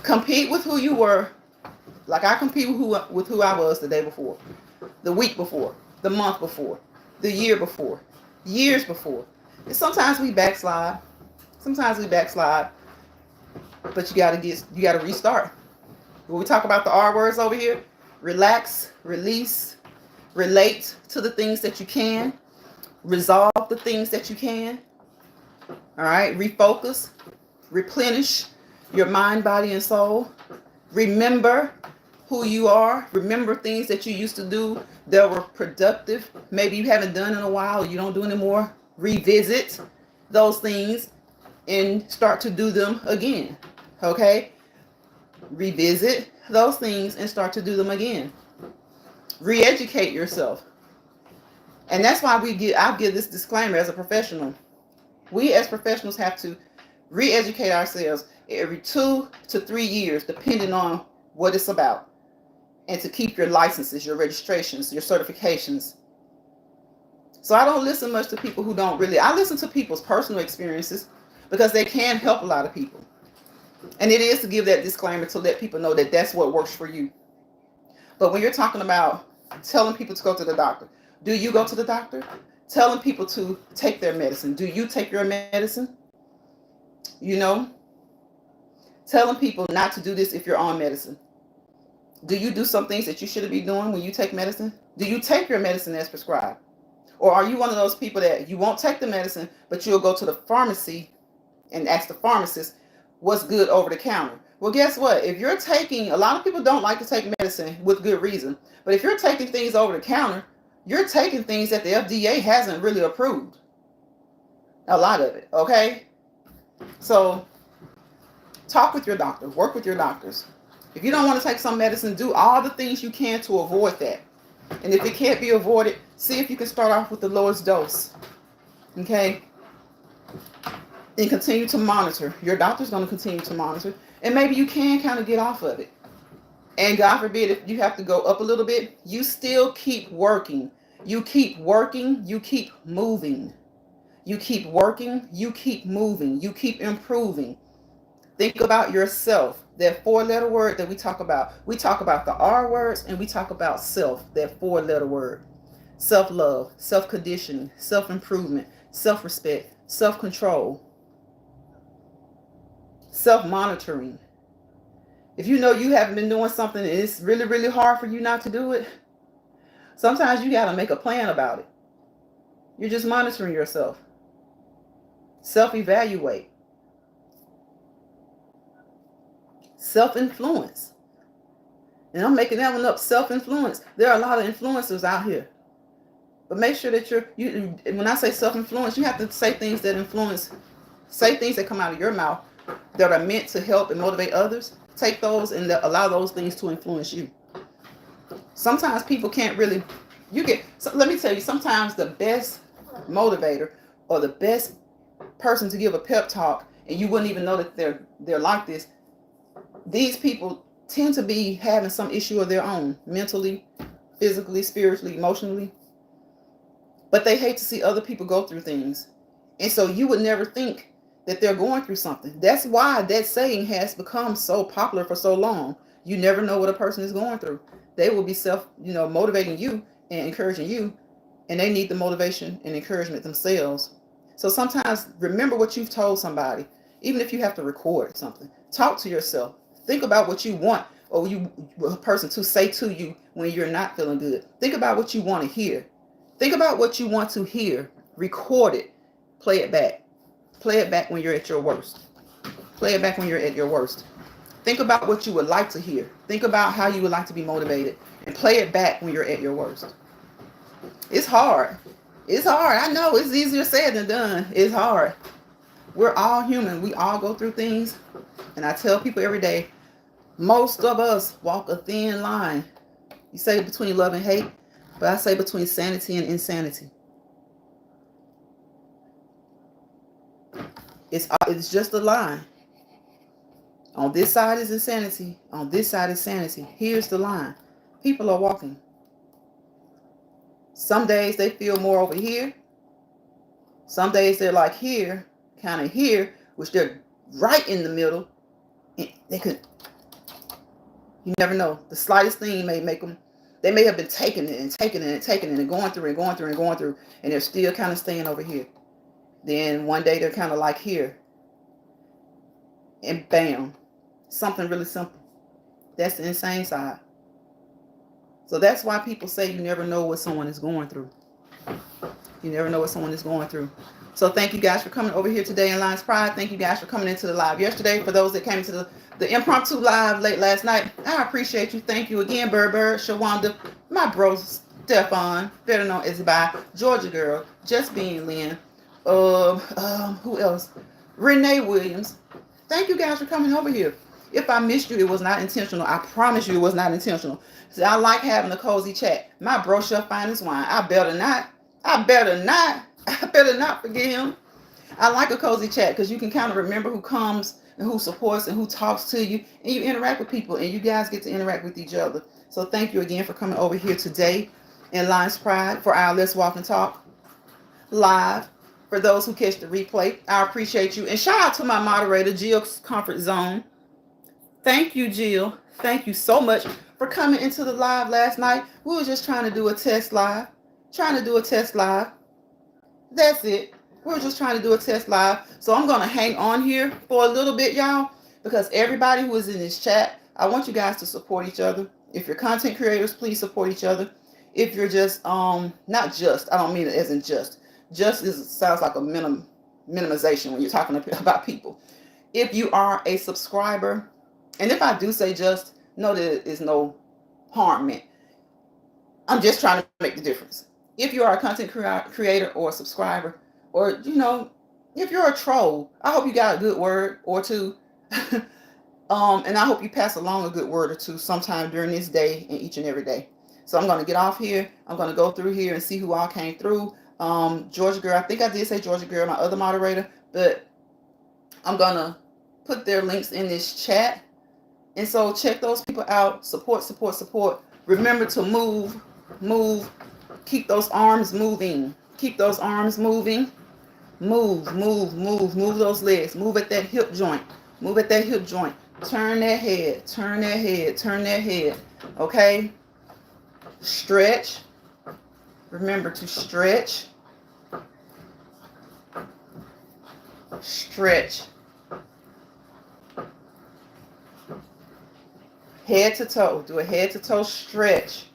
Compete with who you were, like I compete with who I was the day before, the week before, the month before, the year before, years before. And sometimes we backslide. But you gotta restart. When we talk about the R words over here, relax, release, relate to the things that you can, resolve the things that you can. All right, refocus, replenish your mind, body, and soul. Remember who you are. Remember things that you used to do that were productive. Maybe you haven't done in a while, or you don't do anymore. Revisit those things and start to do them again. Okay? Revisit those things and start to do them again. Re-educate yourself. And that's why I'll give this disclaimer as a professional. We as professionals have to re-educate ourselves every 2 to 3 years, depending on what it's about. And to keep your licenses, your registrations, your certifications. So I don't listen much to people who don't really. I listen to people's personal experiences because they can help a lot of people. And it is to give that disclaimer to let people know that that's what works for you. But when you're talking about telling people to go to the doctor, do you go to the doctor? telling people to take their medicine. Do you take your medicine? You know, telling people not to do this if you're on medicine. Do you do some things that you shouldn't be doing when you take medicine? Do you take your medicine as prescribed? Or are you one of those people that you won't take the medicine, but you'll go to the pharmacy and ask the pharmacist what's good over the counter? Well, guess what? If you're taking, a lot of people don't like to take medicine with good reason, but if you're taking things over the counter, you're taking things that the FDA hasn't really approved. A lot of it, okay? So talk with your doctor, work with your doctors. If you don't want to take some medicine, do all the things you can to avoid that. And if it can't be avoided, see if you can start off with the lowest dose. Okay? And continue to monitor. Your doctor's going to continue to monitor. And maybe you can kind of get off of it. And God forbid, if you have to go up a little bit, you still keep working. You keep working. You keep moving. You keep working. You keep moving. You keep improving. Think about yourself. That 4-letter word that we talk about. We talk about the R words and we talk about self. That 4-letter word. Self-love, self-conditioning, self-improvement, self-respect, self-control, self-monitoring. If you know you haven't been doing something and it's really, really hard for you not to do it, sometimes you got to make a plan about it. You're just monitoring yourself. Self-evaluate. Self-influence. And I'm making that one up, self-influence. There are a lot of influencers out here. But make sure that you when I say self-influence, you have to say things that influence, say things that come out of your mouth that are meant to help and motivate others. Take those and allow those things to influence you. Sometimes people can't really, let me tell you, sometimes the best motivator or the best person to give a pep talk, and you wouldn't even know that they're like this, these people tend to be having some issue of their own, mentally, physically, spiritually, emotionally. But they hate to see other people go through things. And so you would never think that they're going through something. That's why that saying has become so popular for so long. You never know what a person is going through. They will be motivating you and encouraging you, and they need the motivation and encouragement themselves. So sometimes remember what you've told somebody, even if you have to record something. Talk to yourself. Think about what you want or a person to say to you when you're not feeling good. Think about what you want to hear. Think about what you want to hear. Record it. Play it back. Play it back when you're at your worst. Play it back when you're at your worst. Think about what you would like to hear. Think about how you would like to be motivated. And play it back when you're at your worst. It's hard. It's hard. I know it's easier said than done. It's hard. We're all human. We all go through things. And I tell people every day, most of us walk a thin line. You say between love and hate, but I say between sanity and insanity. It's just a line. On this side is insanity. On this side is sanity. Here's the line. People are walking. Some days they feel more over here. Some days they're like here, kind of here, which they're right in the middle. And you never know. The slightest thing may make them, they may have been taking it and going through, and they're still kind of staying over here. Then one day they're kind of like here. And bam, something really simple. That's the insane side. So that's why people say you never know what someone is going through. You never know what someone is going through. So thank you guys for coming over here today in Lions Pride. Thank you guys for coming into the live yesterday. For those that came to the impromptu live late last night, I appreciate you. Thank you again, Berber, Shawanda, my bro Stefan, better known as by Georgia Girl, Just Being Lynn, who else? Renee Williams. Thank you guys for coming over here. If I missed you, it was not intentional. I promise you it was not intentional. See, I like having a cozy chat. My bro shall find his wine. I better not forget him. I like a cozy chat because you can kind of remember who comes and who supports and who talks to you, and you interact with people, and you guys get to interact with each other. So thank you again for coming over here today in Lions Pride for our Let's Walk and Talk live. For those who catch the replay, I appreciate you. And shout out to my moderator, Jill's Comfort Zone. Thank you, Jill. Thank you so much for coming into the live last night. We were just trying to do a test live. That's it. We're just trying to do a test live. So I'm going to hang on here for a little bit, y'all, because everybody who is in this chat, I want you guys to support each other. If you're content creators, please support each other. If you're just, not just, I don't mean it as in just. Just sounds like a minimization when you're talking about people. If you are a subscriber, and if I do say just, know that there is no harm meant. I'm just trying to make the difference. If you are a content creator or a subscriber, or, if you're a troll, I hope you got a good word or two. And I hope you pass along a good word or two sometime during this day and each and every day. So I'm going to get off here. I'm going to go through here and see who all came through. Georgia Girl, I think I did say Georgia Girl, my other moderator, but I'm going to put their links in this chat. And so check those people out. Support, support, support. Remember to move. Keep those arms moving. Keep those arms moving. Move those legs. Move at that hip joint. Move at that hip joint. Turn that head. Turn that head. Turn that head. Okay? Stretch. Remember to stretch. Stretch. Head to toe. Do a head to toe stretch.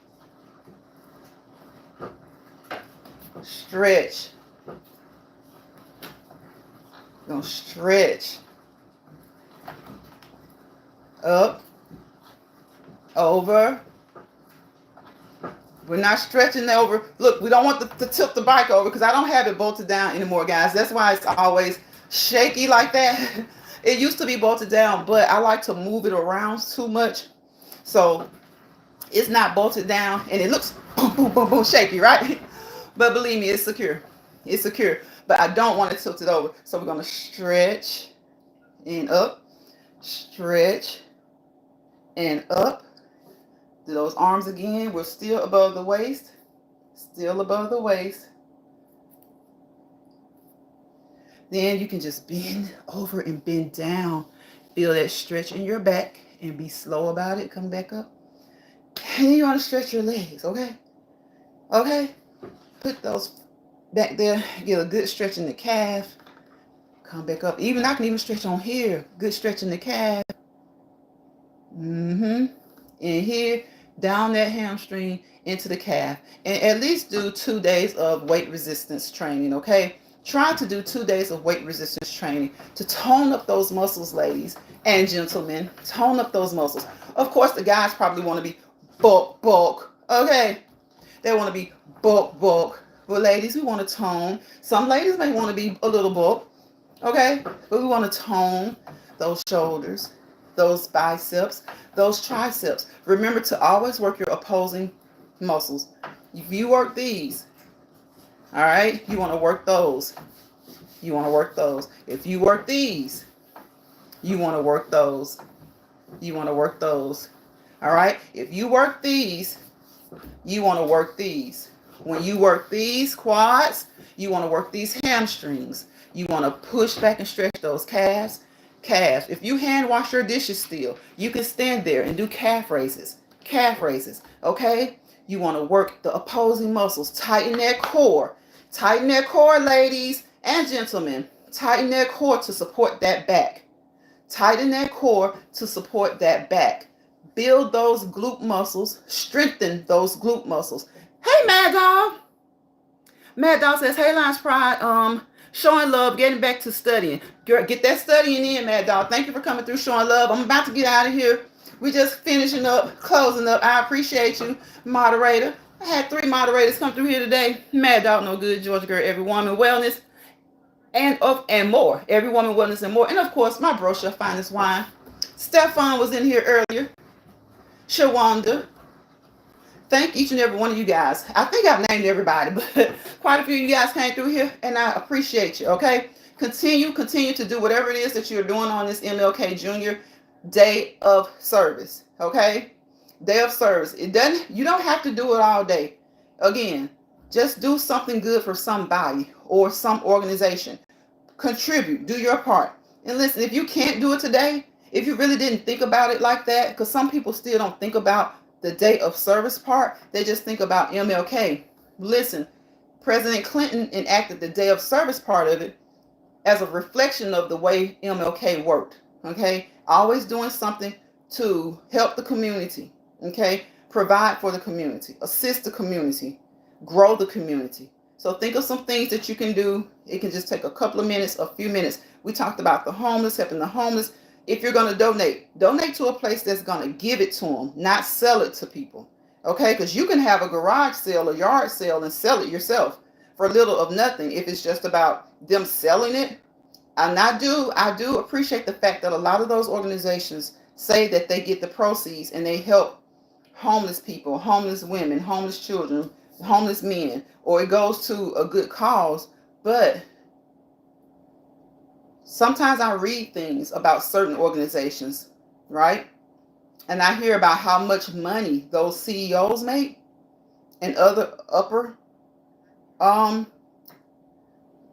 Stretch. You're going to stretch. Up. Over. We're not stretching over. Look, we don't want to tilt the bike over because I don't have it bolted down anymore, guys. That's why it's always shaky like that. It used to be bolted down, but I like to move it around too much. So it's not bolted down and it looks boom, boom, boom, boom, shaky, right? But believe me, it's secure. It's secure. But I don't want to tilt it over. So we're going to stretch and up. Stretch and up. Do those arms again. We're still above the waist. Still above the waist. Then you can just bend over and bend down. Feel that stretch in your back and be slow about it. Come back up. And then you want to stretch your legs, okay? Okay? Put those back there. Get a good stretch in the calf. Come back up. I can even stretch on here. Good stretch in the calf. And here, down that hamstring into the calf. And at least do 2 days of weight resistance training, okay? Try to do 2 days of weight resistance training to tone up those muscles, ladies and gentlemen. Tone up those muscles. Of course, the guys probably want to be bulk, okay? They want to be bulk. But ladies, we want to tone. Some ladies may want to be a little bulk, okay? But we want to tone those shoulders, those biceps, those triceps. Remember to always work your opposing muscles. If you work these, all right, you want to work those. You want to work those. If you work these, you want to work those. You want to work those. All right? If you work these, you want to work these. When you work these quads, you want to work these hamstrings. You want to push back and stretch those calves. If you hand wash your dishes still, you can stand there and do calf raises. Okay? You want to work the opposing muscles. Tighten that core. Tighten that core, ladies and gentlemen. Tighten that core to support that back. Tighten that core to support that back. Build those glute muscles. Strengthen those glute muscles. Hey, Mad Dog. Mad Dog says, hey, Lance Pride. Showing love, getting back to studying. Girl, get that studying in, Mad Dog. Thank you for coming through, showing love. I'm about to get out of here. We're just finishing up, closing up. I appreciate you, moderator. I had 3 moderators come through here today. Mad Dog, no good. Georgia Girl, Every Woman Wellness, and more. Every Woman Wellness and more. And of course, my brochure, Finest Wine. Stefan was in here earlier. Shawanda. Thank each and every one of you guys. I think I've named everybody, but quite a few of you guys came through here, and I appreciate you, okay? Continue to do whatever it is that you're doing on this MLK Junior Day of Service, okay? Day of service. You don't have to do it all day. Again, just do something good for somebody or some organization. Contribute. Do your part. And listen, if you can't do it today, if you really didn't think about it like that, because some people still don't think about the day of service part, they just think about MLK. Listen, President Clinton enacted the day of service part of it as a reflection of the way MLK worked. Okay, always doing something to help the community. Okay, provide for the community, assist the community, grow the community. So think of some things that you can do. It can just take a couple of minutes, a few minutes. We talked about the homeless, helping the homeless. If you're going to donate to a place that's going to give it to them, not sell it to people. Okay, because you can have a garage sale, a yard sale, and sell it yourself for little of nothing if it's just about them selling it. And I do appreciate the fact that a lot of those organizations say that they get the proceeds and they help homeless people, homeless women, homeless children, homeless men, or it goes to a good cause. But sometimes I read things about certain organizations, right? And I hear about how much money those CEOs make and other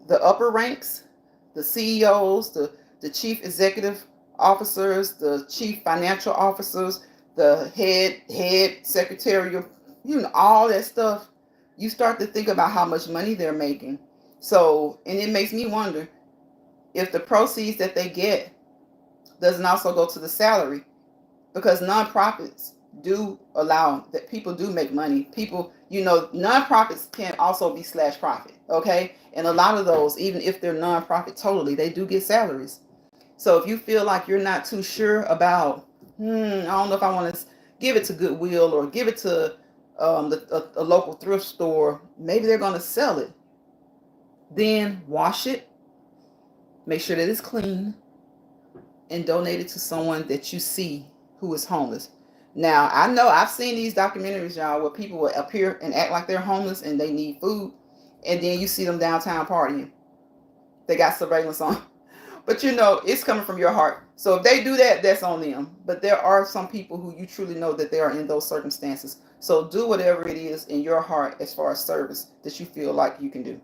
the upper ranks, the CEOs, the chief executive officers, the chief financial officers, the head secretarial, all that stuff. You start to think about how much money they're making. So, and it makes me wonder if the proceeds that they get doesn't also go to the salary, because nonprofits do allow that people do make money. People, nonprofits can also be slash profit. Okay. And a lot of those, even if they're nonprofit totally, they do get salaries. So if you feel like you're not too sure about, I don't know if I want to give it to Goodwill or give it to a local thrift store, maybe they're going to sell it. Then wash it, make sure that it's clean, and donate it to someone that you see who is homeless. Now, I know I've seen these documentaries, y'all, where people will appear and act like they're homeless and they need food, and then you see them downtown partying. They got surveillance on. But it's coming from your heart. So if they do that, that's on them. But there are some people who you truly know that they are in those circumstances. So do whatever it is in your heart as far as service that you feel like you can do.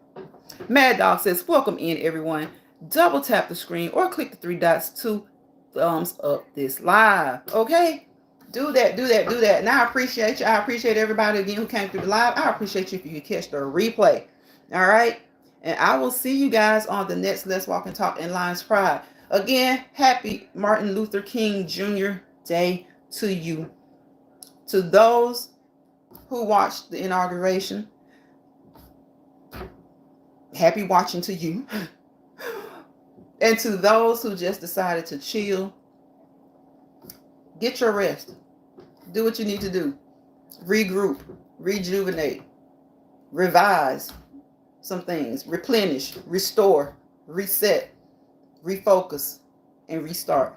Mad Dog says, welcome in, everyone. Double tap the screen or click the three dots to thumbs up this live. Okay? Do that. And I appreciate you. I appreciate everybody again who came through the live. I appreciate you if you could catch the replay. All right? And I will see you guys on the next Let's Walk and Talk in Lions Pride. Again, happy Martin Luther King Jr. Day to you. To those who watched the inauguration, happy watching to you. And to those who just decided to chill, get your rest. Do what you need to do. Regroup, rejuvenate, revise some things, replenish, restore, reset, refocus, and restart.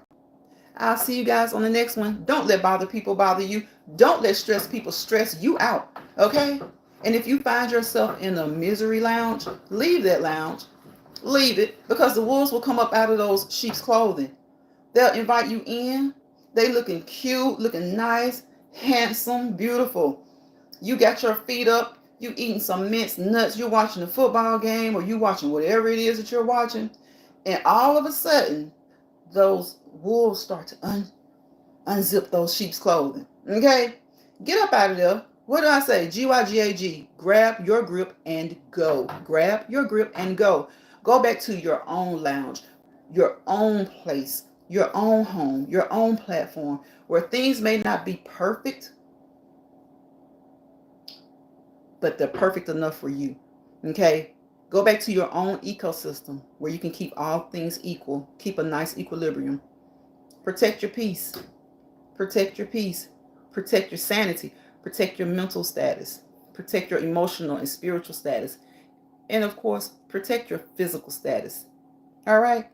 I'll see you guys on the next one. Don't let bother people bother you. Don't let stress people stress you out. Okay? And if you find yourself in a misery lounge, leave that lounge. Leave it, because the wolves will come up out of those sheep's clothing. They'll invite you in. They looking cute, looking nice, handsome, beautiful. You got your feet up. You eating some minced nuts. You're watching a football game, or you watching whatever it is that you're watching. And all of a sudden, those wolves start to unzip those sheep's clothing. Okay? Get up out of there. What do I say? GYGAG. Grab your grip and go. Grab your grip and go. Go back to your own lounge, your own place, your own home, your own platform, where things may not be perfect, but they're perfect enough for you. Okay? Go back to your own ecosystem where you can keep all things equal. Keep a nice equilibrium. Protect your peace. Protect your peace. Protect your sanity. Protect your mental status. Protect your emotional and spiritual status. And of course, protect your physical status. All right?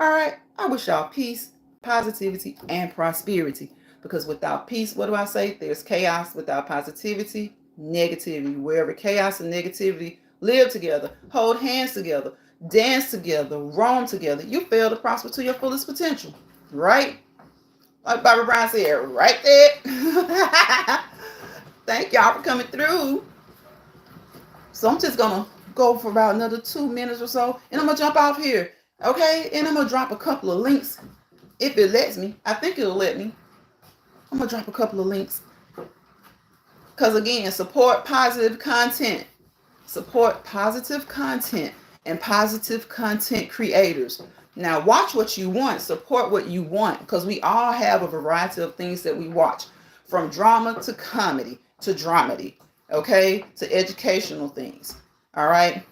All right. I wish y'all peace, positivity, and prosperity. Because without peace, what do I say? There's chaos. Without positivity, negativity. Wherever chaos and negativity live together, hold hands together, dance together, roam together, you fail to prosper to your fullest potential. Right? Like Barbara Brown said, right there. Thank y'all for coming through. So I'm just going to go for about another 2 minutes or so, and I'm going to jump off here. Okay? And I'm going to drop a couple of links if it lets me. I think it'll let me. I'm going to drop a couple of links. Because again, support positive content. Support positive content and positive content creators. Now, watch what you want, support what you want, because we all have a variety of things that we watch, from drama to comedy to dramedy, okay, to educational things. All right.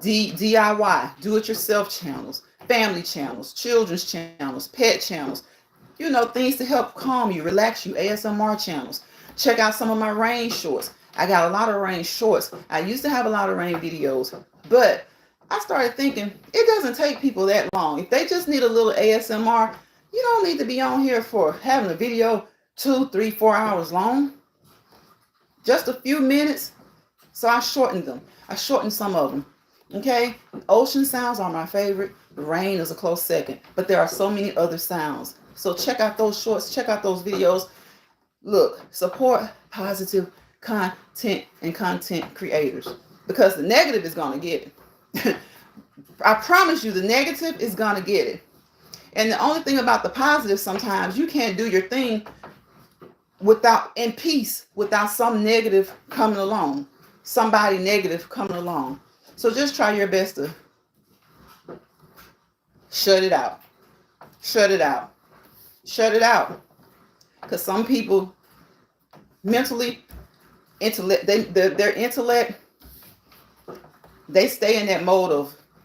DIY, do it yourself channels, family channels, children's channels, pet channels, things to help calm you, relax you, ASMR channels. Check out some of my rain shorts. I got a lot of rain shorts. I used to have a lot of rain videos, but I started thinking it doesn't take people that long. If they just need a little ASMR, you don't need to be on here for having a video 2, 3, 4 hours long. Just a few minutes. So I shortened them. I shortened some of them. Okay, ocean sounds are my favorite. Rain is a close second, but there are so many other sounds. So check out those shorts, check out those videos. Look, support positive content and content creators, because the negative is going to get it. I promise you, the negative is going to get it. And the only thing about the positive, sometimes you can't do your thing in peace without some negative coming along, somebody negative coming along. So just try your best to shut it out. Shut it out. Shut it out. Because some people mentally, their intellect, they stay in that mode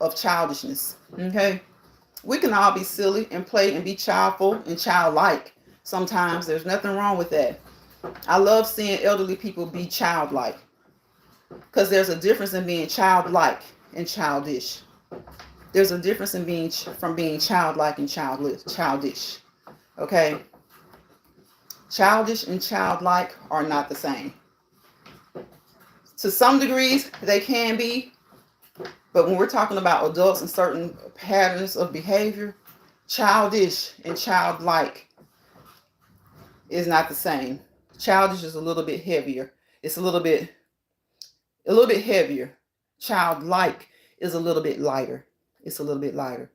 of childishness. Okay? We can all be silly and play and be childful and childlike. Sometimes there's nothing wrong with that. I love seeing elderly people be childlike, because there's a difference in being childlike and childish. There's a difference in being childlike and childish. Okay? Childish and childlike are not the same. To some degrees, they can be. But when we're talking about adults and certain patterns of behavior, childish and childlike is not the same. Childish is a little bit heavier. It's a little bit heavier. Childlike is a little bit lighter. It's a little bit lighter.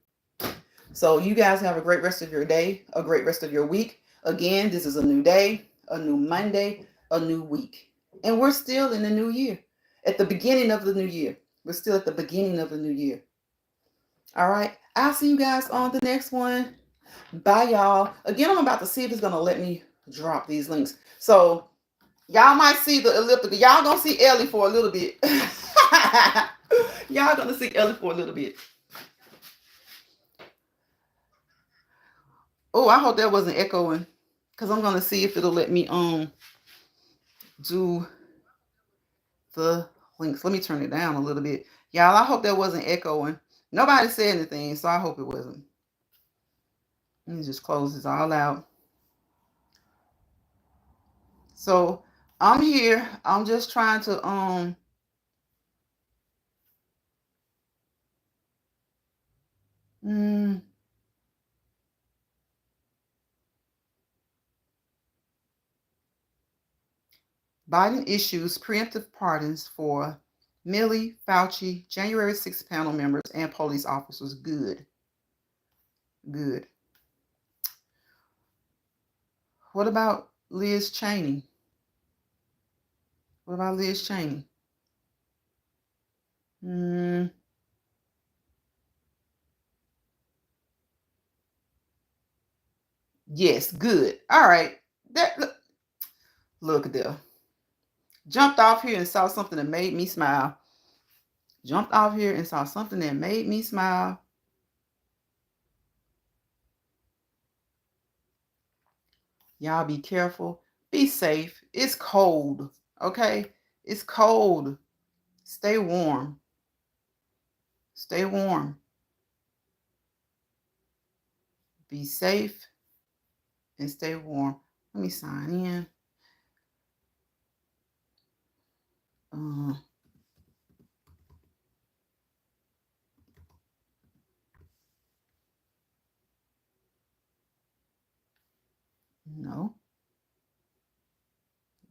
So you guys have a great rest of your day, a great rest of your week. Again, this is a new day, a new Monday, a new week. And we're still in the new year. At the beginning of the new year. We're still at the beginning of the new year. All right. I'll see you guys on the next one. Bye, y'all. Again, I'm about to see if it's going to let me drop these links. So y'all might see the elliptical. Y'all going to see Ellie for a little bit. Y'all going to see Ellie for a little bit. Oh, I hope that wasn't echoing, because I'm going to see if it'll let me do the links. Let me turn it down a little bit. Y'all, I hope that wasn't echoing. Nobody said anything, so I hope it wasn't. Let me just close this all out. So I'm here. I'm just trying to Biden issues preemptive pardons for Milley, Fauci, January 6th panel members, and police officers. Good. Good. What about Liz Cheney? What about Liz Cheney? Yes, good. All right. Look at there. Jumped off here and saw something that made me smile. Jumped off here and saw something that made me smile. Y'all be careful. Be safe. It's cold. Okay? It's cold. Stay warm. Stay warm. Be safe and stay warm. Let me sign in. No.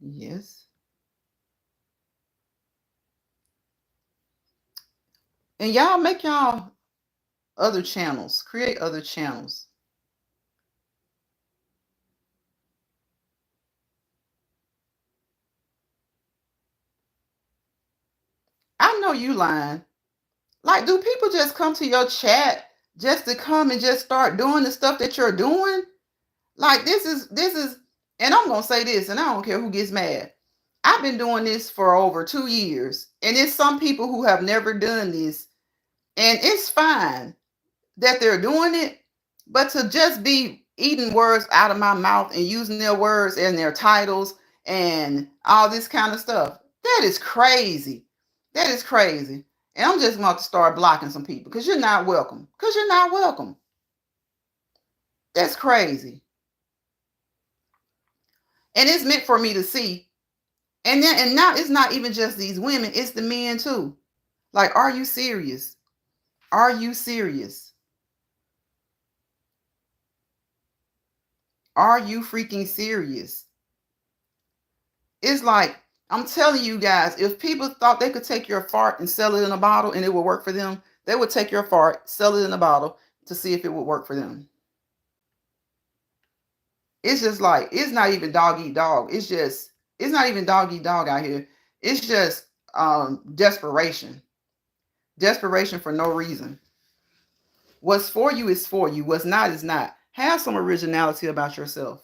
Yes. And y'all make y'all other channels. Create other channels. know you lying. Like, do people just come to your chat just to come and just start doing the stuff that you're doing? Like, this is, and I'm going to say this, and I don't care who gets mad. I've been doing this for over 2 years, and it's some people who have never done this, and it's fine that they're doing it, but to just be eating words out of my mouth and using their words and their titles and all this kind of stuff, that is crazy. That is crazy. And I'm just going to start blocking some people because you're not welcome. Because you're not welcome. That's crazy. And it's meant for me to see. And now it's not even just these women, it's the men too. Like, are you serious? Are you serious? Are you freaking serious? It's like, I'm telling you guys, if people thought they could take your fart and sell it in a bottle and it would work for them, they would take your fart, sell it in a bottle to see if it would work for them. It's just like, it's not even dog eat dog. It's not even dog eat dog out here. It's just desperation. Desperation for no reason. What's for you is for you. What's not is not. Have some originality about yourself.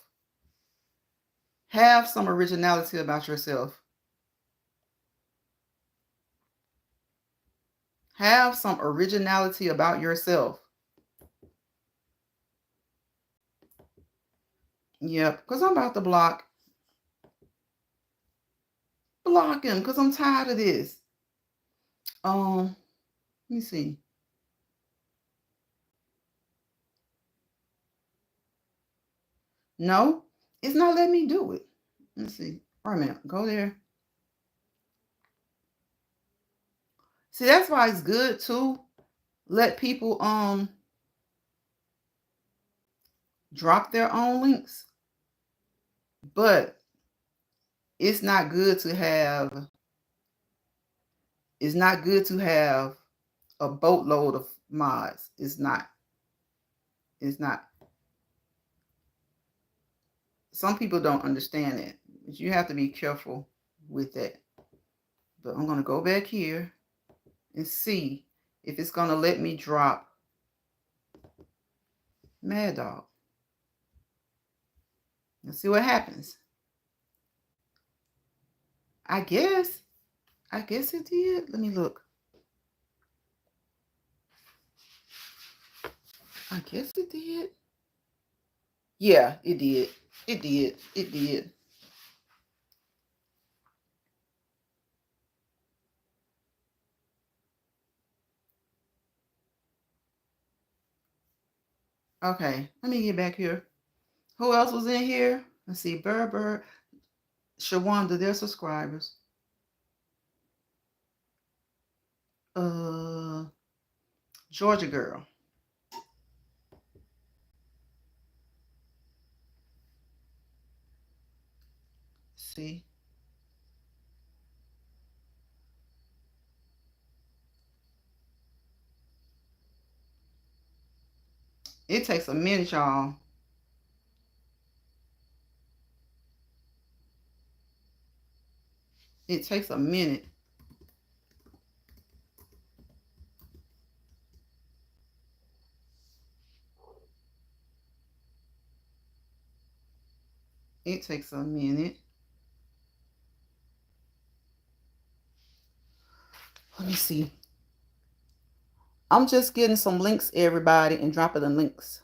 Have some originality about yourself. Have some originality about yourself. Yep, because I'm about to block him because I'm tired of this. Let me see. No, it's not letting me do it. Let's see. Wait a minute. Go there. See, that's why it's good to let people drop their own links. But it's not good to have a boatload of mods. It's not. Some people don't understand it. But you have to be careful with that. But I'm going to go back here and see if it's going to let me drop Mad Dog. Let's see what happens. I guess it did. Let me look. I guess it did. Yeah, it did. It did. Okay, let me get back here. Who else was in here? Let's see. Berber, Shawanda, they're subscribers. Georgia girl. See. It takes a minute, y'all. It takes a minute. It takes a minute. Let me see. I'm just getting some links, everybody, and dropping the links.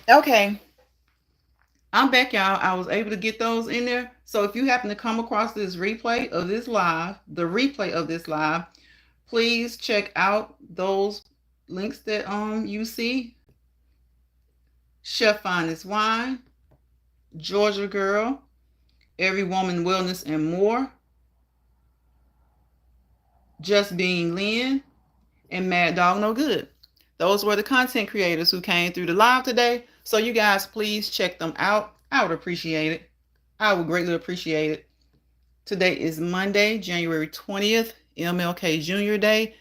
Okay, I'm back, y'all. I was able to get those in there. So if you happen to come across this replay of this live, the replay of this live, please check out those links that you see. Chef Finest Wine, Georgia Girl, Every Woman Wellness and More, Just Being Lynn, and Mad Dog No Good. Those were the content creators who came through the live today. So you guys please check them out. I would appreciate it. I would greatly appreciate it. Today is Monday, January 20th, MLK Jr. Day.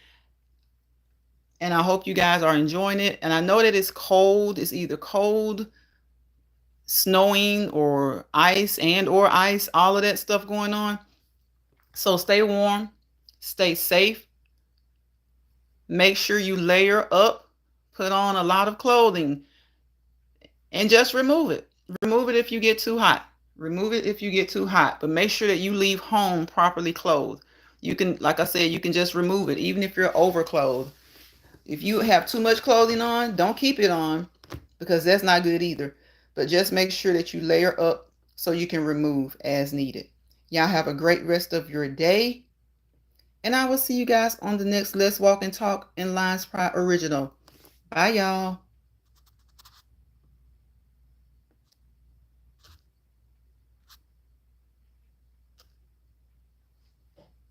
And I hope you guys are enjoying it. And I know that it's cold. It's either cold, snowing, or ice or ice, all of that stuff going on. So stay warm, stay safe. Make sure you layer up, put on a lot of clothing, and just remove it. Remove it if you get too hot. Remove it if you get too hot, but make sure that you leave home properly clothed. You can, like I said, you can just remove it, even if you're overclothed. If you have too much clothing on, don't keep it on, because that's not good either. But just make sure that you layer up so you can remove as needed. Y'all have a great rest of your day. And I will see you guys on the next Let's Walk and Talk in Lions Pride original. Bye, y'all.